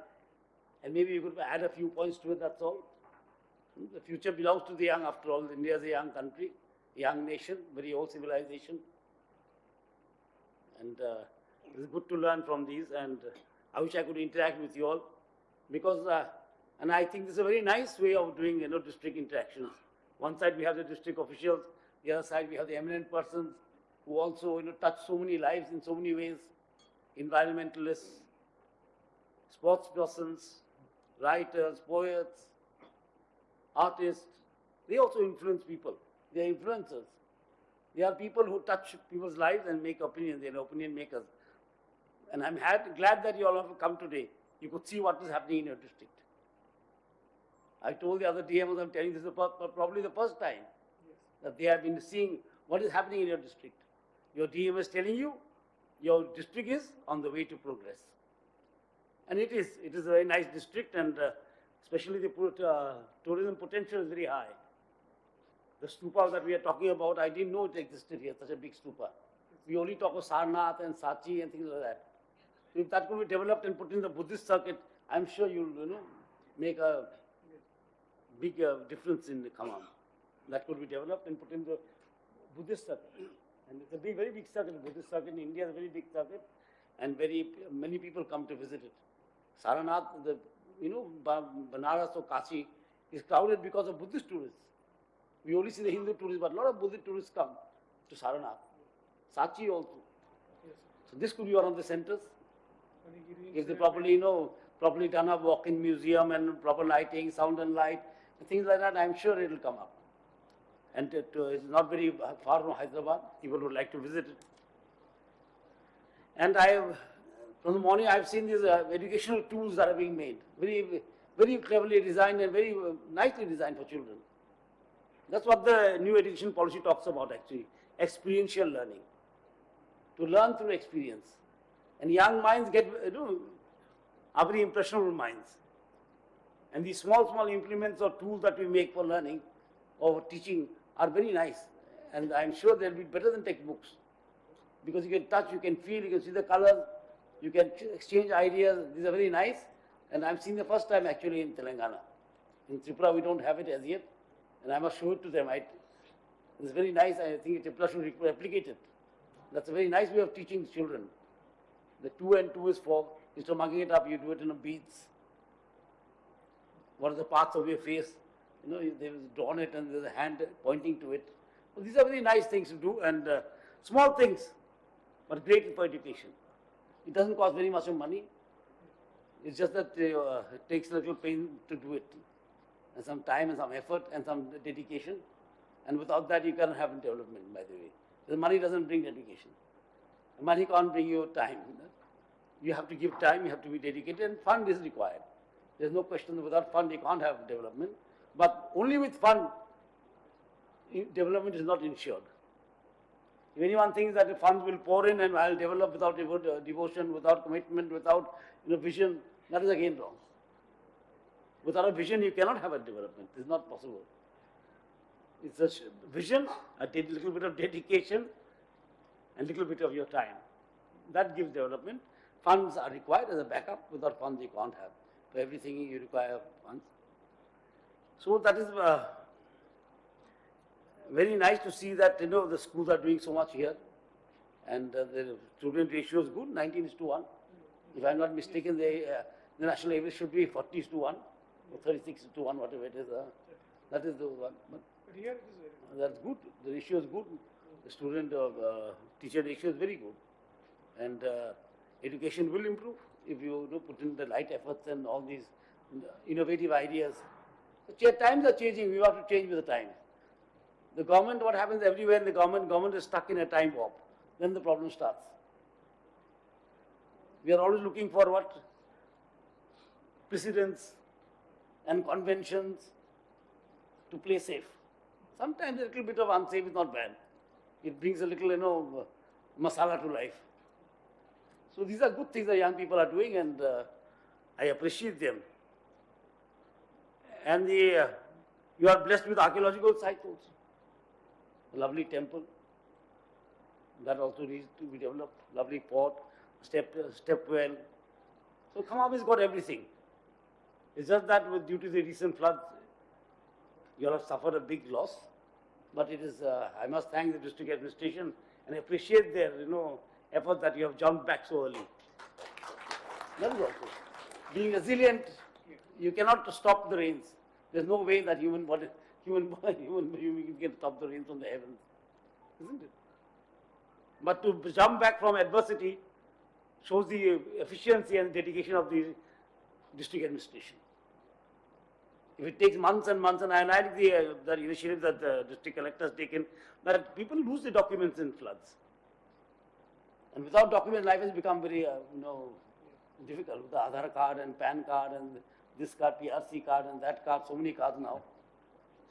and maybe you could add a few points to it, that's all. The future belongs to the young, after all. India is a young country, a young nation, very old civilization. And it's good to learn from these, and I wish I could interact with you all, because, and I think this is a very nice way of doing, district interactions. One side we have the district officials, the other side we have the eminent persons who also, touch so many lives in so many ways. Environmentalists, sports persons, writers, poets, artists. They also influence people. They are influencers. They are people who touch people's lives and make opinions. They are opinion makers. And I'm glad that you all have come today. You could see what is happening in your district. I told the other DMOs, I'm telling this is probably the first time that they have been seeing what is happening in your district. Your DM is telling you your district is on the way to progress. And it is a very nice district, and especially the tourism potential is very high. The stupa that we are talking about, I didn't know it existed here, such a big stupa. We only talk of Sarnath and Sachi and things like that. So if that could be developed and put in the Buddhist circuit, I'm sure you'll make a big difference in the Khammam. That could be developed and put in the Buddhist circuit. And it's a very big circuit. The Buddhist circuit in India is a very big circuit, and many people come to visit it. Sarnath, Banaras or Kashi is crowded because of Buddhist tourists. We only see the Hindu tourists, but a lot of Buddhist tourists come to Sarnath. Sachi also. So this could be one of the centers. If they properly done up walk-in museum and proper lighting, sound and light, and things like that, I'm sure it will come up. And it's not very far from Hyderabad. People would like to visit it. And from the morning, I've seen these educational tools that are being made. Very cleverly designed and very nicely designed for children. That's what the new education policy talks about actually, experiential learning. To learn through experience. And young minds are very impressionable minds. And these small implements or tools that we make for learning or teaching are very nice. And I'm sure they'll be better than textbooks. Because you can touch, you can feel, you can see the colors, you can exchange ideas. These are very nice. And I'm seeing the first time actually in Telangana. In Tripura, we don't have it as yet. And I must show it to them. It's very nice. I think Tripura should replicate it. That's a very nice way of teaching children. The 2 and 2 is 4. Instead of mugging it up, you do it in beads. What are the parts of your face? They will drawn it and there's a hand pointing to it. So these are very nice things to do, and small things, but great for education. It doesn't cost very much of money. It's just that it takes a little pain to do it, and some time and some effort and some dedication. And without that, you can't have development, by the way. The money doesn't bring education. Money can't bring you time. You have to give time, you have to be dedicated, and fund is required. There's no question that without fund you can't have development. But only with fund, development is not ensured. If anyone thinks that the funds will pour in and I'll develop without devotion, without commitment, without vision, that is again wrong. Without a vision, you cannot have a development. It's not possible. It's a vision, a little bit of dedication, and a little bit of your time. That gives development. Funds are required as a backup. Without funds, you can't have. For everything, you require funds. So that is very nice to see that the schools are doing so much here, and the student ratio is good, 19:1. If I'm not mistaken, the national average should be 40:1 or 36:1, whatever it is. That is the one. But here it is very good. That's good. The ratio is good. The student teacher ratio is very good, and education will improve if you put in the right efforts and all these innovative ideas. The times are changing. We have to change with the times. The government, what happens everywhere in the government is stuck in a time warp. Then the problem starts. We are always looking for what? Precedents and conventions to play safe. Sometimes a little bit of unsafe is not bad. It brings a little, masala to life. So these are good things that young people are doing, and I appreciate them. And you are blessed with archaeological sites also. A lovely temple that also needs to be developed. Lovely port, step well. So Khammam has got everything. It's just that due to the recent floods, you have suffered a big loss. But it is, I must thank the district administration and appreciate their, effort that you have jumped back so early. That is also. Being resilient, you cannot stop the rains. There's no way that human being can stop the rains from the heavens, isn't it? But to jump back from adversity shows the efficiency and dedication of the district administration. If it takes months and months, and I like the initiative that the district collector has taken, that people lose the documents in floods. And without documents, life has become very, difficult with the Aadhaar card and PAN card and this card, PRC card, and that card, so many cards now.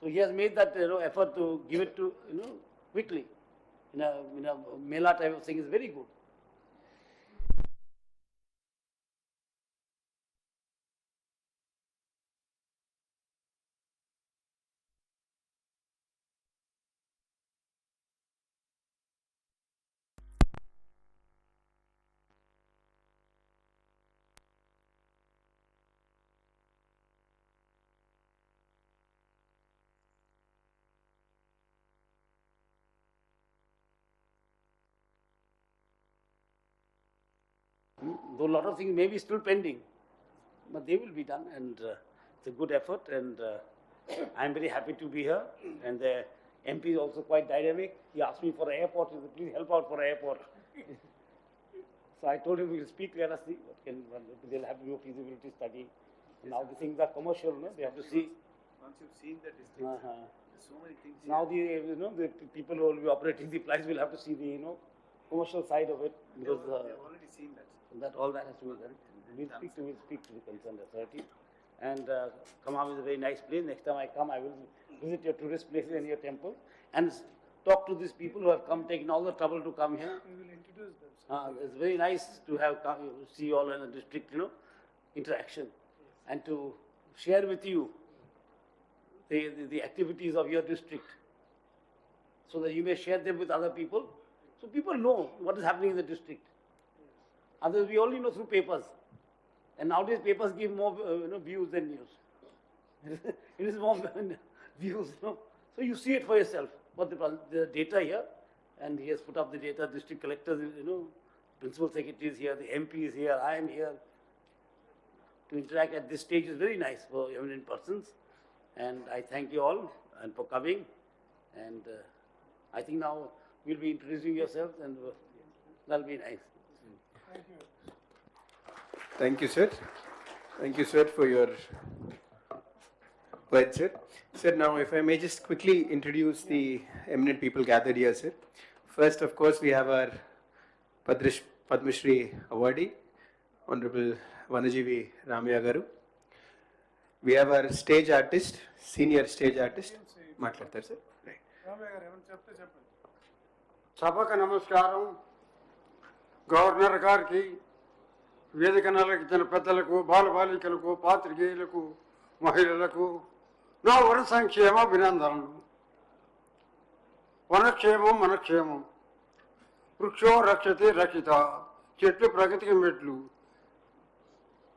So he has made that effort to give it to quickly in a mela type of thing is very good. Though a lot of things may be still pending, but they will be done, and it's a good effort, and I'm very happy to be here. And the MP is also quite dynamic. He asked me for an airport. He said, please help out for an airport. So I told him we'll speak, let us see. They'll have to do a feasibility study. And now the things are commercial, no? They have to see. Once you've seen the district, there's so many things. Now the people who will be operating the flights will have to see the commercial side of it, because they've already seen that. All that has to be done. We'll speak to the concerned authority. And Khammam is a very nice place. Next time I come, I will visit your tourist places and your temple and talk to these people who have come, taken all the trouble to come here. We will introduce them. It's very nice to have see all in a district, interaction, and to share with you the activities of your district, so that you may share them with other people, so people know what is happening in the district. Otherwise, we only know through papers, and nowadays papers give more views than news. It is more views, So you see it for yourself. But the data here, and he has put up the data. District collectors, principal secretary is here, the MP is here, I am here. To interact at this stage is very nice for eminent persons, and I thank you all and for coming. And I think now we'll be introducing yourselves, and that'll be nice. Thank you, sir. Thank you, sir, for your words, sir. Sir, now if I may just quickly introduce the eminent people gathered here, sir. First, of course, we have our Padma Shri awardee, Honorable Vanajeevi Ramaya Garu. We have our stage artist, senior stage artist, Matladar, sir. Right. సభకు నమస్కారం. Governor గారికి, వేదిక నలకించిన పెద్దలకు, బాలబాలికలకు, పాత్రికేయులకు, మహిళలకు నా వన సంక్షేమ అభినందనలు. వనక్షేమం మనక్షేమం. వృక్షో రక్షతే రక్షిత. చెట్లు ప్రగతికి మెట్లు.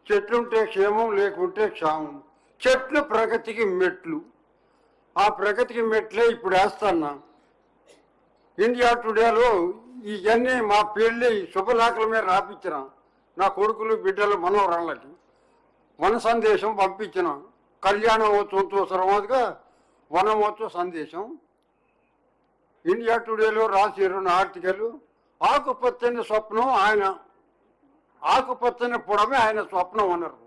చెట్లుంటే క్షేమం, లేకుంటే క్షామం. చెట్లు ప్రగతికి మెట్లు. ఆ ప్రగతికి మెట్లే ఇప్పుడు వేస్తున్నా. ఇండియా టుడేలో ఇవన్నీ మా పెళ్ళి శుభలాకల మీద రాపించిన నా కొడుకులు, బిడ్డలు, మనోరాళ్ళకి వన సందేశం పంపించిన. కళ్యాణోత్సవంతో సరమాదిగా వనమోత్సవ సందేశం. ఇండియా టుడేలో రాసిరు నా ఆర్టికల్. ఆకుపచ్చని స్వప్నం ఆయన, ఆకుపచ్చని పొడమే ఆయన స్వప్నం అన్నారు.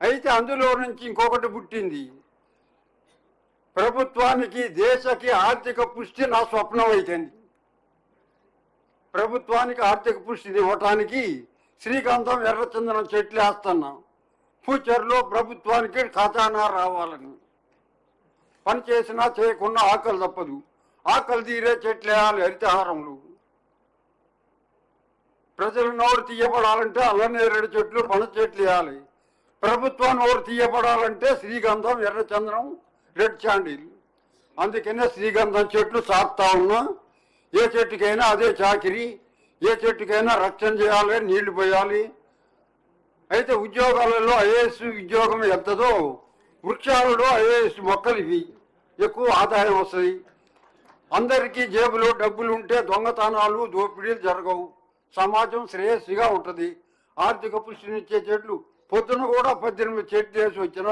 అయితే అందులో నుంచి ఇంకొకటి పుట్టింది. ప్రభుత్వానికి, దేశకి ఆర్థిక పుష్టి నా స్వప్నం అయితుంది. ప్రభుత్వానికి ఆర్థిక పుష్టి ఇవ్వటానికి శ్రీకాంతం, ఎర్రచందనం చెట్లు వేస్తున్నా. ఫ్యూచర్లో ప్రభుత్వానికి ఖజానా రావాలని. పని చేసినా చేయకుండా ఆకలి తప్పదు. ఆకలి తీరే చెట్లు వేయాలి హరితహారంలో. ప్రజల నోరు తీయబడాలంటే అల్లనేరేడు చెట్లు, పన చెట్లు వేయాలి. ప్రభుత్వం నోరు తీయబడాలంటే శ్రీగంధం, ఎర్రచందనం, రెడ్ శాండిల్. అందుకనే శ్రీగంధం చెట్లు సాగుతా ఉన్నా. ఏ చెట్టుకైనా అదే చాకిరి. ఏ చెట్టుకైనా రక్షణ చేయాలి, నీళ్లు పోయాలి. అయితే ఉద్యోగాలలో ఐఏఎస్ ఉద్యోగం ఎంతదో వృక్షాలలో ఐఏఎస్ మొక్కలు ఇవి ఎక్కువ ఆదాయం వస్తుంది. అందరికీ జేబులో డబ్బులు ఉంటే దొంగతనాలు, దోపిడీలు జరగవు. సమాజం శ్రేయస్సుగా ఉంటుంది. ఆర్థిక పుష్టినిచ్చే చెట్లు పొద్దున కూడా 18 చెట్లు వేసి వచ్చిన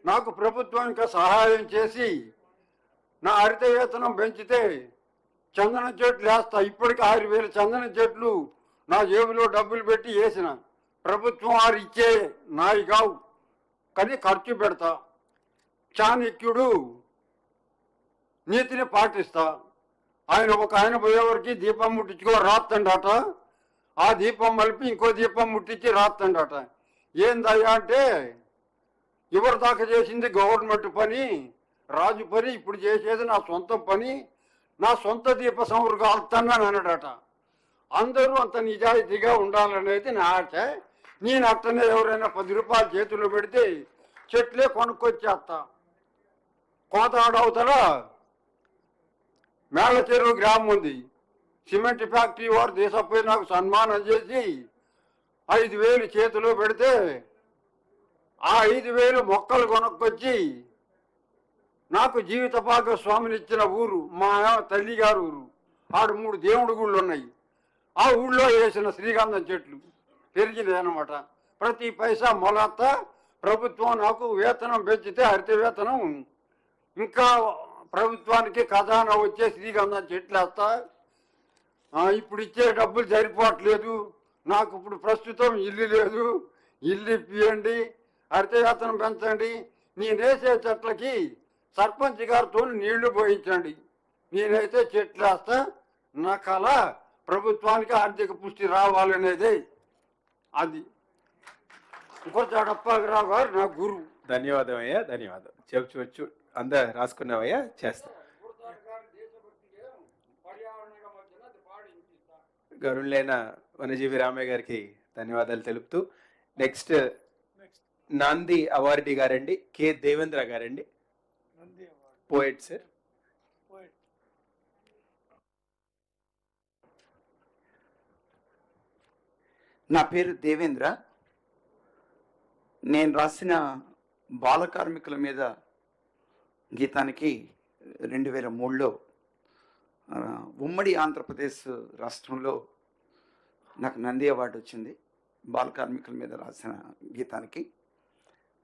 నాకు ప్రభుత్వం ఇంకా సహాయం చేసి నా హరిత వేతనం పెంచితే చందన చెట్లు వేస్తా. ఇప్పటికి 6000 చందన చెట్లు నా జేబులో డబ్బులు పెట్టి వేసిన. ప్రభుత్వం వారు ఇచ్చే నాయి కావు, కానీ ఖర్చు పెడతా. చాణక్యుడు నీతిని పాటిస్తా. ఆయన పోయేవారికి దీపం ముట్టించుకో రాత్తండట. ఆ దీపం మలిపి ఇంకో దీపం ముట్టించి రాత్తండట. ఏందయ్యా అంటే ఎవరి దాకా చేసింది గవర్నమెంట్ పని, రాజు పని, ఇప్పుడు చేసేది నా సొంత పని, నా సొంత దీప సంవరు కాలుతానని అన్నాడట. అందరూ అంత నిజాయితీగా ఉండాలనేది నా ఆశ. నేను అట్టనే ఎవరైనా 10 రూపాయలు చేతిలో పెడితే చెట్లే కొనుక్కొచ్చేస్తా. కోతాడ అవతల మేళ్ళ చెరువు గ్రామం ఉంది. సిమెంట్ ఫ్యాక్టరీ వారు తీసుకుపోయి నాకు సన్మానం చేసి 5,000 చేతిలో పెడితే ఆ 5,000 మొక్కలు కొనుక్కొచ్చి నాకు జీవిత భాగస్వామిని ఇచ్చిన ఊరు మా తల్లిగారు ఊరు. ఆడు 3 దేవుడి గుళ్ళు ఉన్నాయి. ఆ ఊళ్ళో వేసిన శ్రీగంధం చెట్లు పెరిగినాయి అన్నమాట. ప్రతి పైసా మొలత ప్రభుత్వం నాకు వేతనం పెంచితే హరిత వేతనం ఇంకా ప్రభుత్వానికి ఖజానా వచ్చే శ్రీగంధం చెట్లు వేస్తా. ఇప్పుడు ఇచ్చే డబ్బులు సరిపోవట్లేదు, నాకు ఇప్పుడు ప్రస్తుతం ఇల్లు లేదు, ఇల్లు ఇప్పియండి, హరిత వేతనం పెంచండి, నేనేసే చెట్లకి సర్పంచ్ గారితో నీళ్లు పోయించండి, నేనైతే చెట్లు వేస్తా, నా కళ ప్రభుత్వానికి ఆర్థిక పుష్టి రావాలనేది. అది ఇంకొచ్చాడప్పారావు గారు నా గురువు. ధన్యవాదం అయ్యా, ధన్యవాదం. చెప్పు అందా రాసుకున్నావయ్యా, చేస్తా. గరుణులైన వనజీవి రామయ్య గారికి ధన్యవాదాలు తెలుపుతూ నెక్స్ట్ నాంది అవార్డీ గారండి కె దేవేంద్ర గారండి, పోయిట్ సార్. నా పేరు దేవేంద్ర. నేను రాసిన బాల కార్మికుల మీద గీతానికి 2003లో ఉమ్మడి ఆంధ్రప్రదేశ్ రాష్ట్రంలో నాకు నంది అవార్డు వచ్చింది బాల కార్మికుల మీద రాసిన గీతానికి.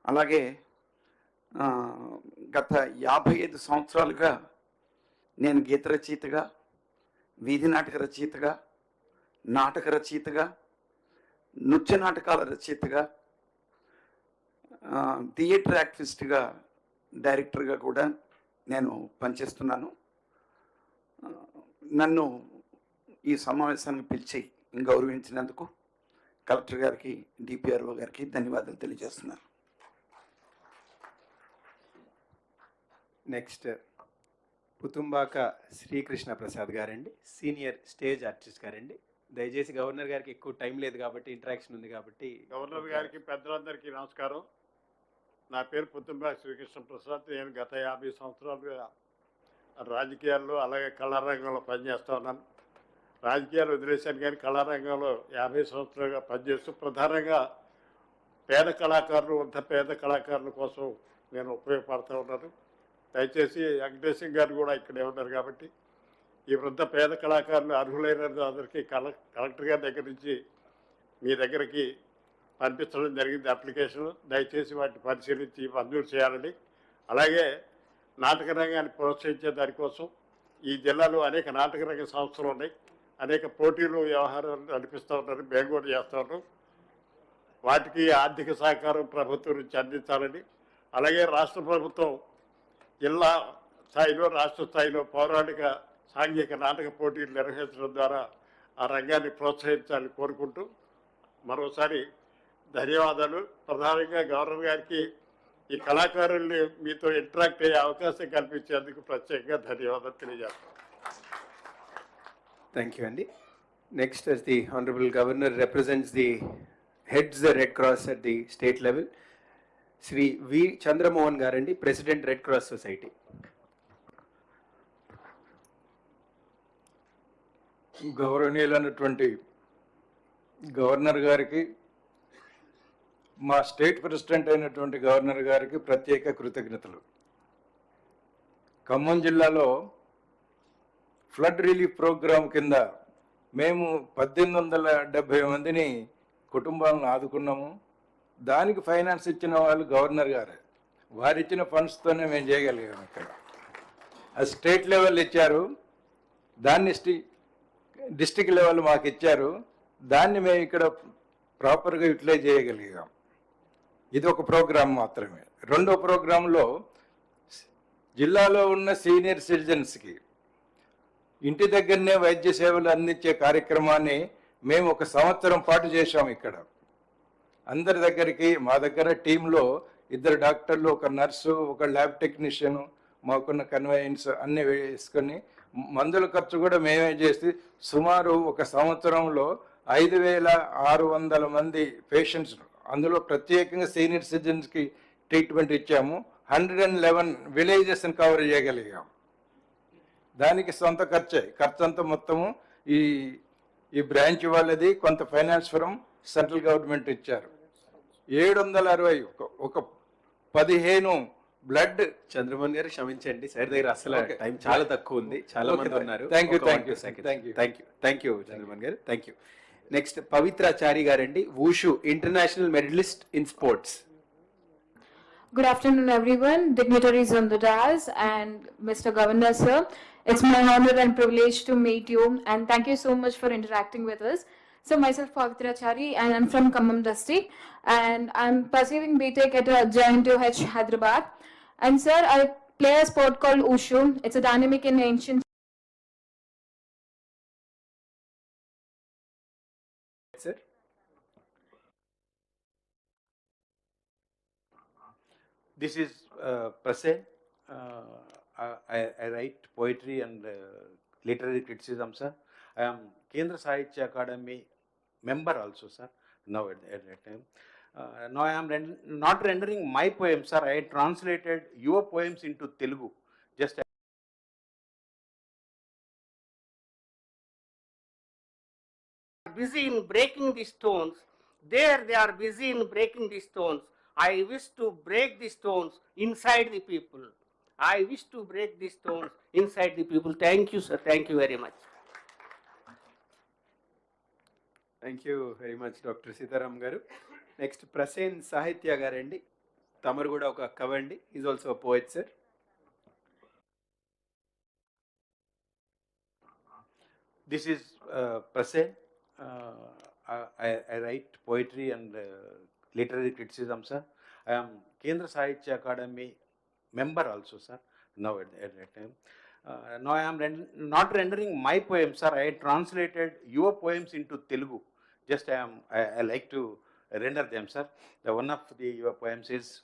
అలాగే గత 55 సంవత్సరాలుగా నేను గీత రచయితగా, వీధి నాటక రచయితగా, నాటక రచయితగా, నృత్య నాటకాల రచయితగా, థియేటర్ యాక్టివిస్ట్గా, డైరెక్టర్గా కూడా నేను పనిచేస్తున్నాను. నన్ను ఈ సమావేశానికి పిలిచి గౌరవించినందుకు కలెక్టర్ గారికి, డిపిఆర్ఓ గారికి ధన్యవాదాలు తెలియజేస్తున్నాను. నెక్స్ట్ పుతుంబాక శ్రీకృష్ణ ప్రసాద్ గారండి, సీనియర్ స్టేజ్ ఆర్టిస్ట్ గారండి. దయచేసి గవర్నర్ గారికి ఎక్కువ టైం లేదు కాబట్టి, ఇంటరాక్షన్ ఉంది కాబట్టి. గవర్నర్ గారికి, పెద్దలందరికీ నమస్కారం. నా పేరు పుతుంబాక శ్రీకృష్ణ ప్రసాద్. నేను గత 50 సంవత్సరాలుగా రాజకీయాల్లో అలాగే కళారంగంలో పనిచేస్తూ ఉన్నాను. రాజకీయాలు వదిలేశాను కానీ కళారంగంలో 50 సంవత్సరాలుగా పనిచేస్తూ ప్రధానంగా పేద కళాకారులు, అంత పేద కళాకారుల కోసం నేను ఉపయోగపడుతూ ఉన్నాను. దయచేసి వెంకటేశ్వర గారు కూడా ఇక్కడే ఉన్నారు కాబట్టి ఈ వృద్ధ పేద కళాకారులు అర్హులైన అందరికీ కలెక్టర్ గారి దగ్గర నుంచి మీ దగ్గరికి పంపించడం జరిగింది అప్లికేషన్. దయచేసి వాటిని పరిశీలించి మంజూరు చేయాలని, అలాగే నాటక రంగాన్ని ప్రోత్సహించే దానికోసం ఈ జిల్లాలో అనేక నాటక రంగ సంస్థలు ఉన్నాయి, అనేక పోటీలు వ్యవహారాలు నడిపిస్తూ ఉన్నారు, మేము కూడా చేస్తూ ఉన్నాం. వాటికి ఆర్థిక సహకారం ప్రభుత్వం నుంచి అందించాలని, అలాగే రాష్ట్ర ప్రభుత్వం జిల్లా స్థాయిలో, రాష్ట్ర స్థాయిలో పౌరాణిక సాంఘిక నాటక పోటీలు నిర్వహించడం ద్వారా ఆ రంగాన్ని ప్రోత్సహించాలని కోరుకుంటూ మరోసారి ధన్యవాదాలు. ప్రధానంగా గవర్నర్ గారికి ఈ కళాకారుల్ని మీతో ఇంటరాక్ట్ అయ్యే అవకాశం కల్పించేందుకు ప్రత్యేకంగా ధన్యవాదాలు తెలియజేస్తాను. థ్యాంక్ యూ అండి. Next as the Honorable Governor represents the heads the Red Cross at the state level, Shri V Chandramohan గారండి, ప్రెసిడెంట్ రెడ్ క్రాస్ సొసైటీ. గౌరవనీయులైనటువంటి గవర్నర్ గారికి, మా స్టేట్ ప్రెసిడెంట్ అయినటువంటి గవర్నర్ గారికి ప్రత్యేక కృతజ్ఞతలు. ఖమ్మం జిల్లాలో ఫ్లడ్ రిలీఫ్ ప్రోగ్రాం కింద మేము 1870 మందిని కుటుంబాలను ఆదుకున్నాము. దానికి ఫైనాన్స్ ఇచ్చిన వాళ్ళు గవర్నర్ గారు. వారు ఇచ్చిన ఫండ్స్తోనే మేము చేయగలిగాము. ఇక్కడ అది స్టేట్ లెవెల్ ఇచ్చారు, దాన్ని డిస్టిక్ లెవెల్ మాకు ఇచ్చారు, దాన్ని మేము ఇక్కడ ప్రాపర్గా యూటిలైజ్ చేయగలిగాం. ఇది ఒక ప్రోగ్రాం మాత్రమే. రెండో ప్రోగ్రాంలో జిల్లాలో ఉన్న సీనియర్ సిటిజన్స్కి ఇంటి దగ్గరనే వైద్య సేవలు అందించే కార్యక్రమాన్ని మేము 1 సంవత్సరం పాటు చేశాము. ఇక్కడ అందరి దగ్గరికి, మా దగ్గర టీంలో 2 డాక్టర్లు, ఒక నర్సు, ఒక ల్యాబ్ టెక్నీషియన్, మాకున్న కన్వెయన్స్ అన్నీ వేసుకొని మందుల ఖర్చు కూడా మేమే చేసి సుమారు ఒక సంవత్సరంలో 5,600 మంది పేషెంట్స్, అందులో ప్రత్యేకంగా సీనియర్ సిటిజన్స్కి ట్రీట్మెంట్ ఇచ్చాము. 111 విలేజెస్ని కవర్ చేయగలిగాం. దానికి సొంత ఖర్చు అంతా మొత్తము ఈ బ్రాంచ్ వాళ్ళది, కొంత ఫైనాన్స్ ఫ్రమ్ సెంట్రల్ గవర్నమెంట్ ఇచ్చారు. 760 ఒక 15 బ్లడ్. చంద్రమోహన్ గారు క్షమించండి, సార్ దగ్గర అసలు టైం చాలా తక్కువ ఉంది, చాలా మంది ఉన్నారు. థ్యాంక్ యూ చంద్రమోహన్ గారు, థ్యాంక్ యూ. నెక్స్ట్ పవిత్రాచారి గారండి, wushu international medallist in sports. Good afternoon, everyone, dignitaries on the dais, and Mr. Governor, sir. It's my honor and privilege to meet you, and thank you so much for interacting with us. So, myself, Pavitra Chari, and I'm from Khammam district, and I'm pursuing BTech at JNTH Hyderabad. And, sir, I play a sport called Wushu. It's a dynamic and ancient. Sir. This is Prasen. I write poetry and literary criticism, sir. I am Kendra Sahitya Academy member also, sir, now at that time. Now I am not rendering my poems, sir. I translated your poems into Telugu. Just busy in breaking the stones. There they are busy in breaking the stones. I wish to break the stones inside the people. I wish to break the stones inside the people. Thank you, sir. Thank you very much. Thank you very much doctor Sitaram గారు. Next Prasen Sahitya గారండి, తమరు కూడా ఒక కవండి, is also poet, sir. this is Prasen. I write poetry and literary criticism, sir. I am Kendra Sahitya Academy member also, sir, now at that time. Now I am not rendering my poems, sir. I translated your poems into Telugu. Just I like to render them, sir. One of your poems is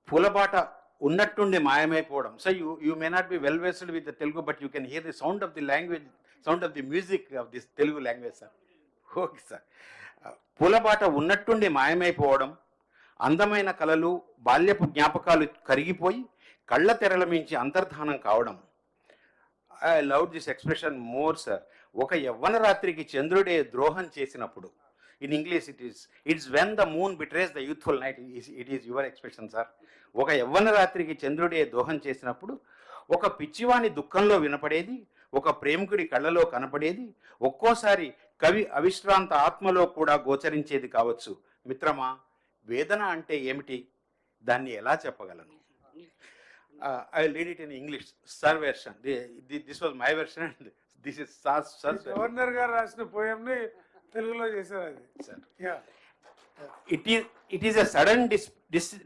Pulabata Unnattundi Mayamaipovam. So you may not be well versed with the Telugu, but you can hear the sound of the language, sound of the music of this Telugu language, sir. Okay, sir. Pulabata Unnattundi Mayamaipovam. అందమైన కలలు బాల్యపు జ్ఞాపకాలు కరిగిపోయి కళ్ళ తెరల మించి అంతర్ధానం కావడం. I love this expression more, sir. ఒక యవ్వన రాత్రికి చంద్రుడే ద్రోహం చేసినప్పుడు, in English it's when the moon betrays the youthful night. It is your expression, sir. ఒక యవ్వన రాత్రికి చంద్రుడే ద్రోహం చేసినప్పుడు ఒక పిచ్చివాని దుఃఖంలో వినపడేది, ఒక ప్రేమికుడి కళ్ళలో కనపడేది, ఒక్కోసారి కవి అవిశ్రాంత ఆత్మలో కూడా గోచరించేది కావచ్చు. మిత్రమా, వేదన అంటే ఏమిటి, దాన్ని ఎలా చెప్పగలను? I will read it in English, sir version. This was my version and this is sir's version. Governor గారు రాసిన పోయంని తెలుగులో చేశారు అది. Sir. Yeah. It is a sudden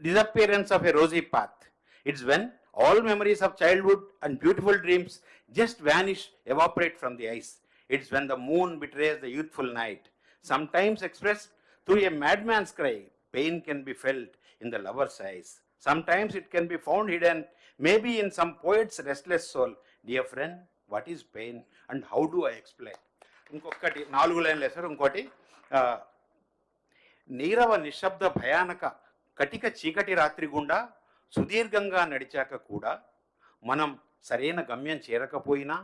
disappearance of a rosy path. It's when all memories of childhood and beautiful dreams just vanish, evaporate from the eyes. It's when the moon betrays the youthful night. Sometimes expressed through a madman's cry, pain can be felt in the lover's eyes. Sometimes it can be found hidden, maybe in some poet's restless soul. Dear friend, what is pain and how do I explain? ఇంకొకటి 4 లైన్లే sir. ఇంకోటి, నీరవ నిశ్శబ్ద భయానక కటిక చీకటి రాత్రి గుండా సుదీర్ఘంగా నడిచాక కూడా మనం సరైన గమ్యం చేరకపోయినా,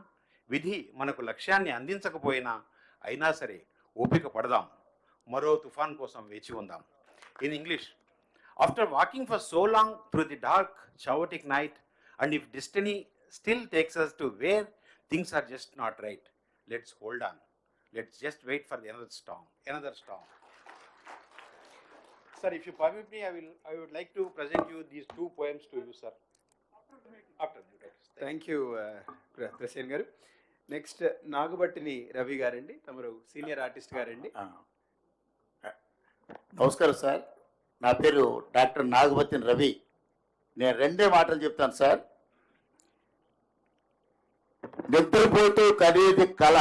విధి మనకు లక్ష్యాన్ని అందించకపోయినా, అయినా సరే ఓపిక పడదాం, మరో తుఫాన్ కోసం వేచి ఉందాం. In English, after walking for so long through the dark, chaotic night, and if destiny still takes us to where things are just not right, let's hold on. Let's just wait for another storm. Sir, if you permit me, I would like to present you these 2 poems to you, sir. After the thank you Prasen గారు. Next నాగబట్టిని Ravi గారండి, తమరు senior artist గారండి. నమస్కారం sir, నా పేరు doctor నాగబట్టిని Ravi. నేను 2 మాటలు చెప్తాను సార్. నిద్రపోతూ కనేది కళ,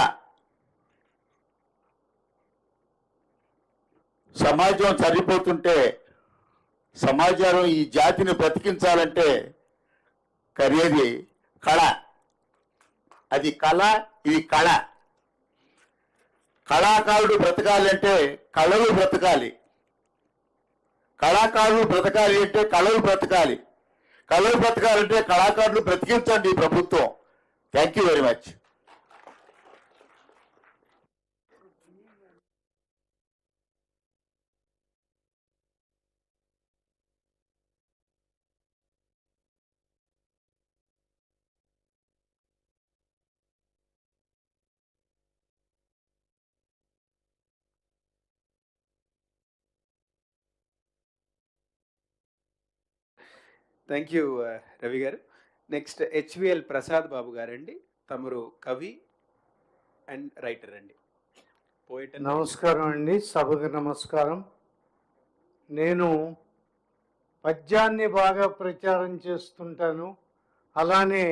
సమాజం సరిపోతుంటే సమాజం ఈ జాతిని బ్రతికించాలంటే కరియేది కళ. అది కళ, ఇది కళ. కళాకారుడు బ్రతకాలంటే కళలు బ్రతకాలి, కళాకారులు బ్రతకాలి అంటే కళలు బ్రతకాలి, కళలు బ్రతకాలంటే కళాకారులు బ్రతికించండి ఈ ప్రభుత్వం. Thank you very much. Thank you Ravi గారు. నెక్స్ట్ హెచ్విఎల్ ప్రసాద్ బాబు గారండి. తమరు కవి అండ్ రైటర్ అండి. పోయిట్. నమస్కారం అండి, సభకు నమస్కారం. నేను పద్యాన్ని బాగా ప్రచారం చేస్తుంటాను, అలానే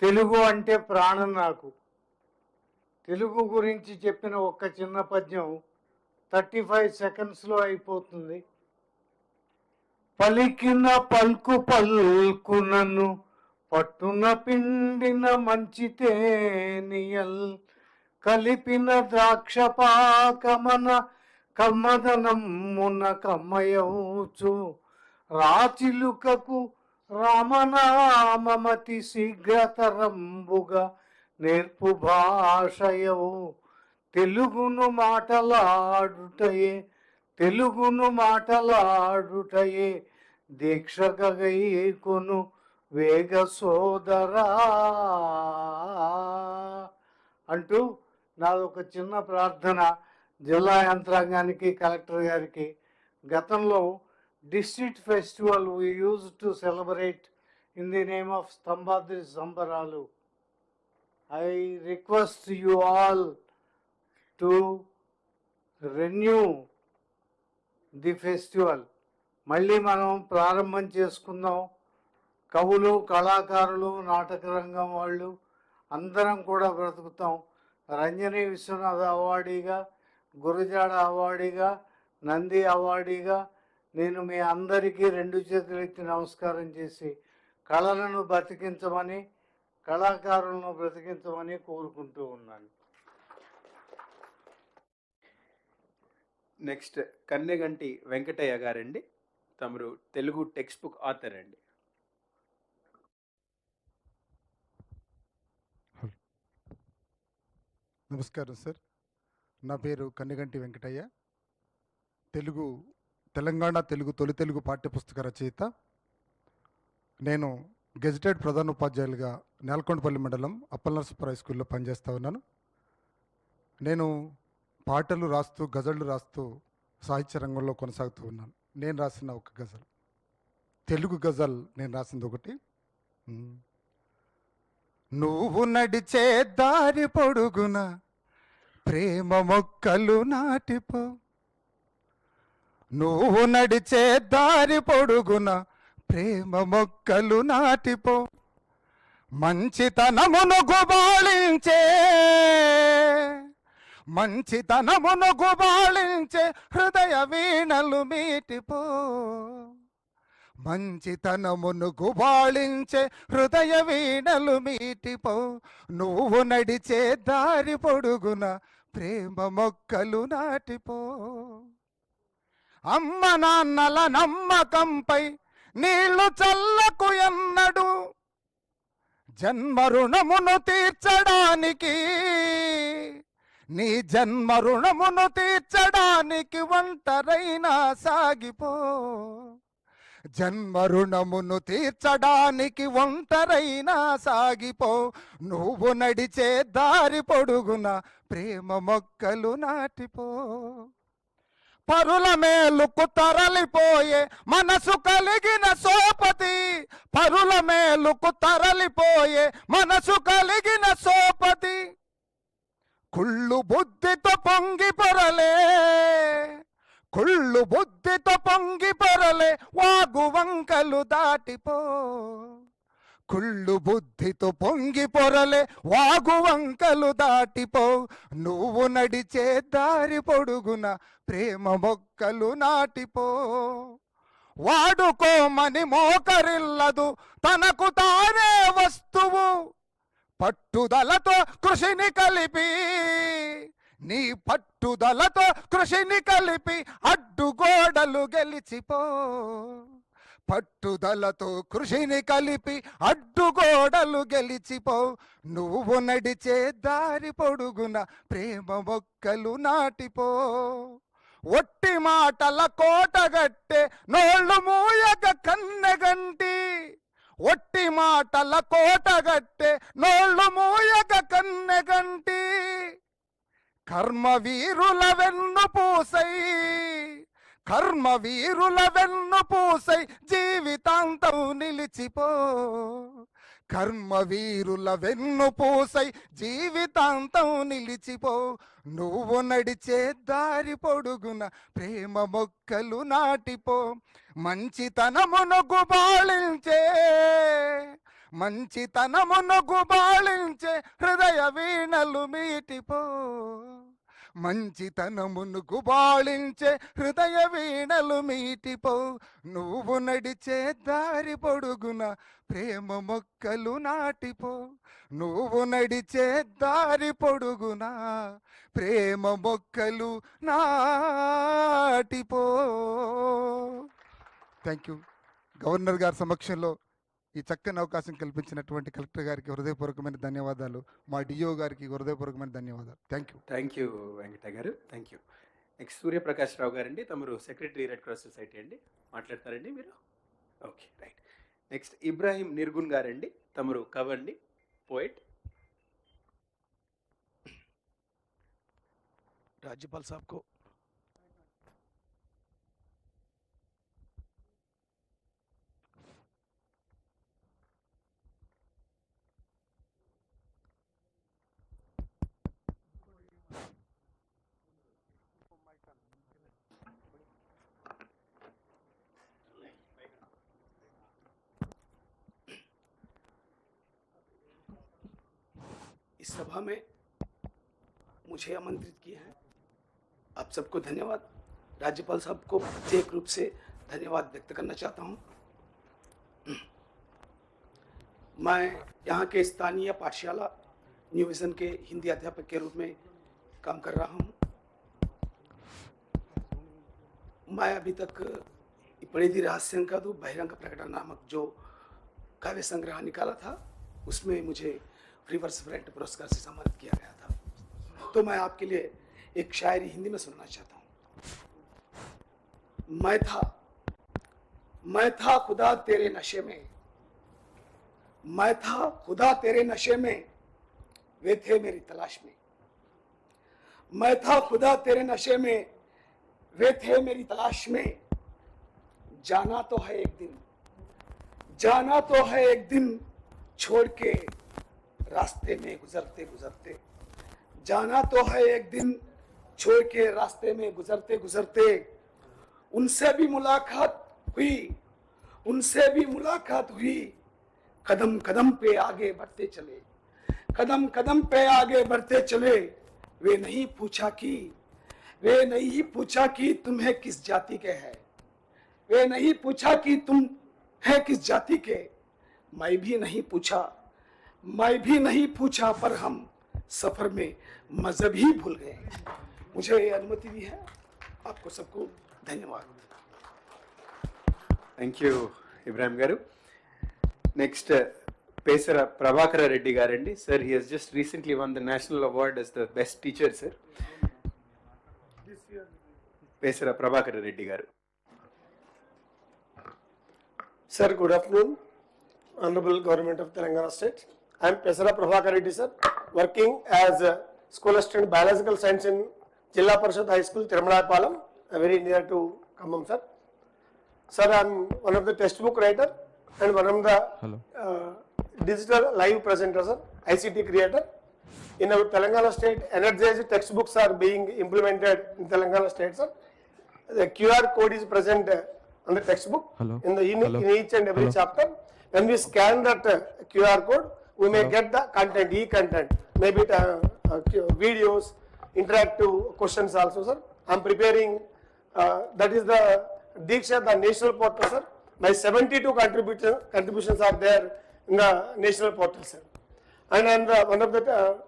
తెలుగు అంటే ప్రాణం నాకు. తెలుగు గురించి చెప్పిన ఒక్క చిన్న పద్యం 35 సెకండ్స్లో అయిపోతుంది. పలికిన పల్కు పల్కునను పట్టున పిండిన మంచితేనియల్ కలిపిన ద్రాక్షపాకమన కమ్మదనమ్మున కమ్మయౌచు రాచిలుకకు రామనామమతి శీఘ్రతరంబుగా నేర్పు భాషయవు తెలుగును మాటలాడుటయే, తెలుగును మాటలాడుటయే దీక్షగైకొను వేగ సోదరా అంటూ నాదొక చిన్న ప్రార్థన జిల్లా యంత్రాంగానికి, కలెక్టర్ గారికి. గతంలో district festival we use to celebrate in the name of Stambhadri సంబరాలు. I request you all to renew the festival. మళ్ళీ మనం ప్రారంభం చేసుకుందాం. కవులు, కళాకారులు, నాటక రంగం వాళ్ళు అందరం కూడా బ్రతుకుతాం. రంజని విశ్వనాథ అవార్డీగా, గురజాడ అవార్డీగా, నంది అవార్డీగా నేను మీ అందరికీ 2 చేతులెత్తి నమస్కారం చేసి కళలను బ్రతికించమని, కళాకారులను బ్రతికించమని కోరుకుంటూ ఉన్నాను. నెక్స్ట్ కన్నెగంటి వెంకటయ్య గారండి. తమరు తెలుగు టెక్స్ట్ బుక్ ఆథర్ అండి. నమస్కారం సార్, నా పేరు కన్నెగంటి వెంకటయ్య. తెలంగాణ తెలుగు తొలి తెలుగు పాఠ్యపుస్తక రచయిత. నేను గెజిటెడ్ ప్రధాన ఉపాధ్యాయులుగా నేలకొండపల్లి మండలం అప్పలనరసపుర స్కూల్లో పనిచేస్తూ ఉన్నాను. నేను పాటలు రాస్తూ, గజళ్ళు రాస్తూ సాహిత్య రంగంలో కొనసాగుతూ ఉన్నాను. నేను రాసిన ఒక గజల్, తెలుగు గజల్ నేను రాసింది ఒకటి. నువ్వు నడిచే దారి పొడుగున ప్రేమ మొక్కలు నాటిపో, నువ్వు నడిచే దారి పొడుగున ప్రేమ మొక్కలు నాటిపో, మంచితనమును గుబాళించే, మంచితనమును గుబాళించే హృదయ వీణలు మీటిపో, మంచితనమును గుబాళించే హృదయ వీణలు మీటిపో, నువ్వు నడిచే దారి పొడుగున ప్రేమ మొక్కలు నాటిపో. అమ్మ నాన్నల నమ్మకంపై నీళ్లు చల్లకు ఎన్నడు, జన్మ రుణమును తీర్చడానికి, నీ జన్మ రుణమును తీర్చడానికి ఒంటరైనా సాగిపో, జన్మ రుణమును తీర్చడానికి ఒంటరైనా సాగిపో, నువ్వు నడిచే దారి పొడుగున ప్రేమ మొక్కలు నాటిపో. పరుల మేలుకు తరలిపోయే మనసు కలిగిన సోపతి, పరుల మేలుకు తరలిపోయే మనసు కలిగిన సోపతి, కుళ్ళు బుద్ధితో పొంగి పొరలే, కుళ్ళు బుద్ధితో పొంగి పొరలే వాగు వంకలు దాటిపో, కుళ్ళు బుద్ధితో పొంగి పొరలే వాగు వంకలు దాటిపో, నువ్వు నడిచే దారి పొడుగున ప్రేమ మొక్కలు నాటిపో. వాడుకోమని మోకరిల్లదు తనకు తానే వస్తువు. పట్టుదలతో కృషిని కలిపి నీ పట్టుదలతో కృషిని కలిపి అడ్డుగోడలు గెలిచిపో. పట్టుదలతో కృషిని కలిపి అడ్డుగోడలు గెలిచిపో. నువ్వు నడిచే దారి పొడుగున ప్రేమ మొక్కలు నాటిపో. ఒట్టి మాటల కోటగట్టే నోళ్ళు మూయగ కన్నెగంటి. ఒట్టి మాటల కోటగట్టే నోళ్ళు మూయగ కన్నెగంటి. కర్మ వీరుల వెన్ను పూసై కర్మ వీరుల వెన్ను పూసై జీవితాంతం నిలిచిపో. కర్మ వీరుల వెన్ను పూసై జీవితాంతం నిలిచిపో. నువ్వు నడిచే దారి పొడుగున ప్రేమ మొక్కలు నాటిపో. మంచితనమును గుబాళించే మంచితనమును గుబాళించే హృదయ వీణలు మీటిపో. మంచితనమును గుబాళించే హృదయ వీణలు మీటిపో. నువ్వు నడిచే దారి పొడుగున ప్రేమ మొక్కలు నాటిపో. నువ్వు నడిచే దారి పొడుగున ప్రేమ మొక్కలు నాటిపో. Thank you. గవర్నర్ గారి సమక్షంలో ఈ చక్కని అవకాశం కల్పించినటువంటి కలెక్టర్ గారికి హృదయపూర్వకమైన ధన్యవాదాలు. మా డిఓ గారికి హృదయపూర్వకమైన ధన్యవాదాలు. Thank you. Thank you Venkata garu. Thank you. Next Suryaprakash Rao గారండి, తమరు సెక్రటరీ రెడ్ క్రాస్ సొసైటీ అండి. మాట్లాడతారండి మీరు? Okay, right. Next Ibrahim Nirgun గారండి, తమరు కవండి, పోయిట్. राज्यपाल साहब को इस सभा में मुझे आमंत्रित किया है। आप सबको धन्यवाद। राज्यपाल साहब को प्रत्येक रूप से धन्यवाद व्यक्त करना चाहता हूं। मैं यहाँ के स्थानीय पाठशाला न्यू विजन के हिंदी अध्यापक के रूप में काम कर रहा हूँ। मैं अभी तक पड़ेदी रहस्यंकादु बहिरंग प्रकटन नामक जो काव्य संग्रह निकाला था, उसमें मुझे रिवर्स फ्रंट पुरस्कार से सम्मानित किया गया था। तो मैं आपके लिए एक शायरी हिंदी में सुनना चाहता हूँ। मैं था खुदा तेरे नशे में, मैं था खुदा तेरे नशे में, वे थे मेरी तलाश में। मैं था खुदा तेरे नशे में, वे थे मेरी तलाश में। जाना तो है एक दिन, जाना तो है एक दिन, छोड़ के रास्ते में गुजरते गुजरते। जाना तो है एक दिन, छोड़ के रास्ते में गुजरते गुजरते। उनसे भी मुलाकात हुई, उनसे भी मुलाकात हुई। कदम कदम पे आगे बढ़ते चले, कदम कदम पे आगे बढ़ते चले। वे नहीं पूछा कि तुम्हें किस जाति के है, वे नहीं पूछा कि तुम है किस जाति के। मैं भी नहीं पूछा पर हम सफर में मजहब ही भूल गए। मुझे अनुमति दी है। आपको सबको धन्यवाद। థ్యాంక్ యూ ఇబ్రాహిం గారు. నెక్స్ట్ పేసర ప్రభాకర రెడ్డి గారండి. Sir, he has just recently won the national award as the best teacher, sir. Pesara Prabhakara Reddy garu. Sir, good afternoon. Honorable Government of Telangana State. I am Pesara Prabhakar Reddy, sir, working as a school assistant biological science in Jilla Parishad High School, Tirumalapalam, very near to Khammam, sir. Sir, I am one of the textbook writer and one of the digital live presenter, sir, ICT creator. In our Telangana State, energized textbooks are being implemented in Telangana State, sir. The QR code is present on the textbook in each and every chapter. When we scan that QR code, we may get the content, e-content, maybe videos, interactive questions also, sir. I am preparing, that is the Diksha, the national portal, sir. My 72 contributions are there in the national portal, sir. And I am one of the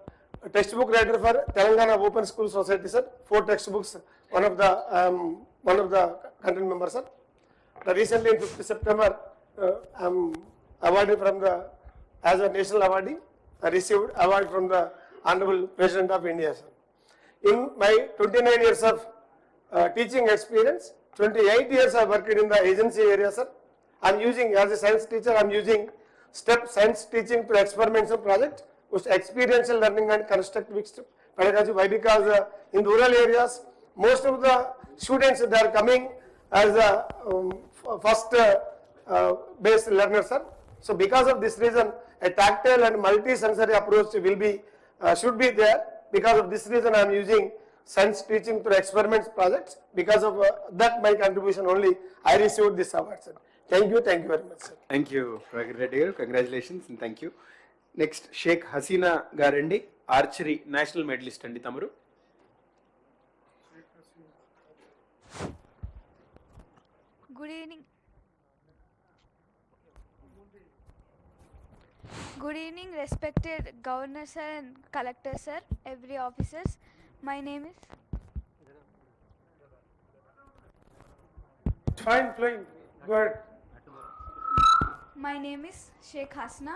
textbook writer for Telangana Open School Society, sir. 4 textbooks, one of the content members, sir. Recently in 5th September, I am awarded from the, as a national awardee, I received award from the Honorable President of India, sir. In my 29 years of teaching experience, 28 years I worked in the agency area, sir. I am using, as a science teacher, I am using STEP science teaching to experimental project, which experiential learning and constructivist pedagogy. Why? Because in rural areas, most of the students, they are coming as a first based learners, sir. So because of this reason, a tactile and multi-sensory approach will be, should be there. Because of this reason, I am using science teaching through experiments projects. Because of that, my contribution only, I received this award, sir. Thank you very much, sir. Thank you, Reddy. Congratulations and thank you. Next, Sheikh Hasina Garandi, archery national medalist andi tamaru. Good evening. Good evening, respected Governor sir and Collector sir, every officers. My name is. Fine. Go ahead. My name is Sheikh Hasna.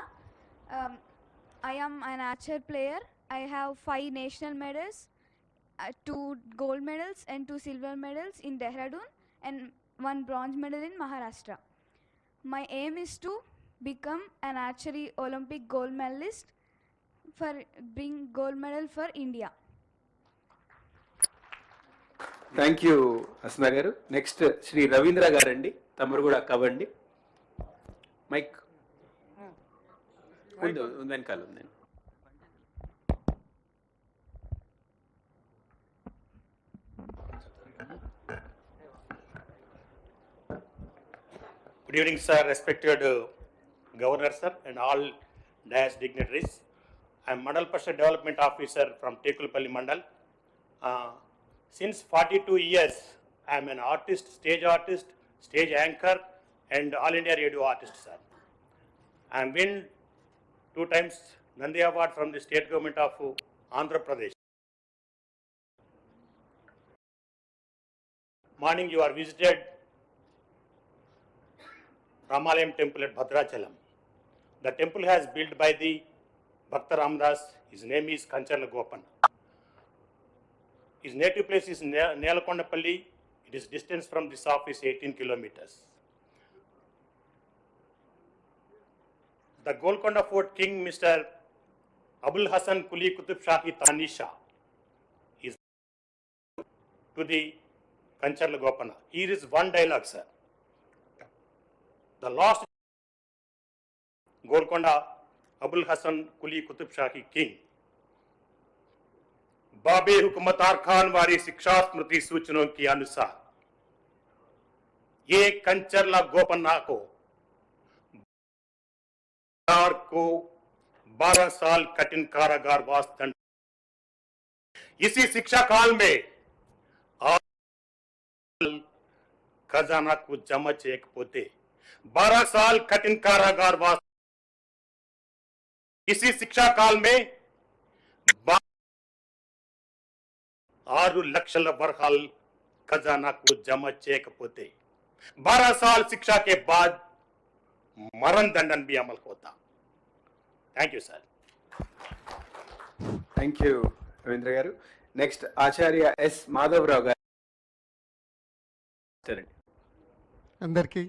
I am an archer player. I have 5 national medals, 2 gold medals and 2 silver medals in Dehradun and 1 bronze medal in Maharashtra. My aim is to become an archery Olympic gold medalist for bring gold medal for India. Thank you, Hasna garu. Next, Shri Ravindra Garandi, tamaru kuda kavandi. Mike. Venkala undi. Good evening, sir, respected Governor, sir, and all DAS dignitaries. I am Mandal Parishad Development Officer from Tekulpalli Mandal. Since 42 years, I am an artist, stage anchor, and All India Radio artist, sir. I am win 2 times Nandi Award from the State Government of Andhra Pradesh. Morning, you are visited Ramalayam temple at Bhadrachalam. The temple has built by the Bhakta Ramdas. His name is Kancharla Gopana. His native place is Nelakondapalli. It is distance from this office 18 kilometers. The Golconda Fort King, Mr. Abul Hassan Kuli Qutub Shahi Tanisha, is to the Kancharla Gopana. Here is one dialogue, sir. The last Golconda Abul Hassan Kuli Qutub Shahi King. बाबे हुकूमतार खान वारी शिक्षा स्मृति सूचनों के अनुसार ये कंचरला गोपन्ना को 12 साल कठिन कारागारवास दंड। इसी शिक्षा काल में खजाना को जमा चेक पोते 12 साल कठिन कारागारवास। इसी शिक्षा काल में 6 లక్షల वर्षाल खजाना को जमा చేయకపోతే 12 साल शिक्षा के बाद मरण दंडन भी अमल होता। Thank you sir. Thank you, Ravindra garu. Next, Acharya S. Madhavrao garu. అందరికీ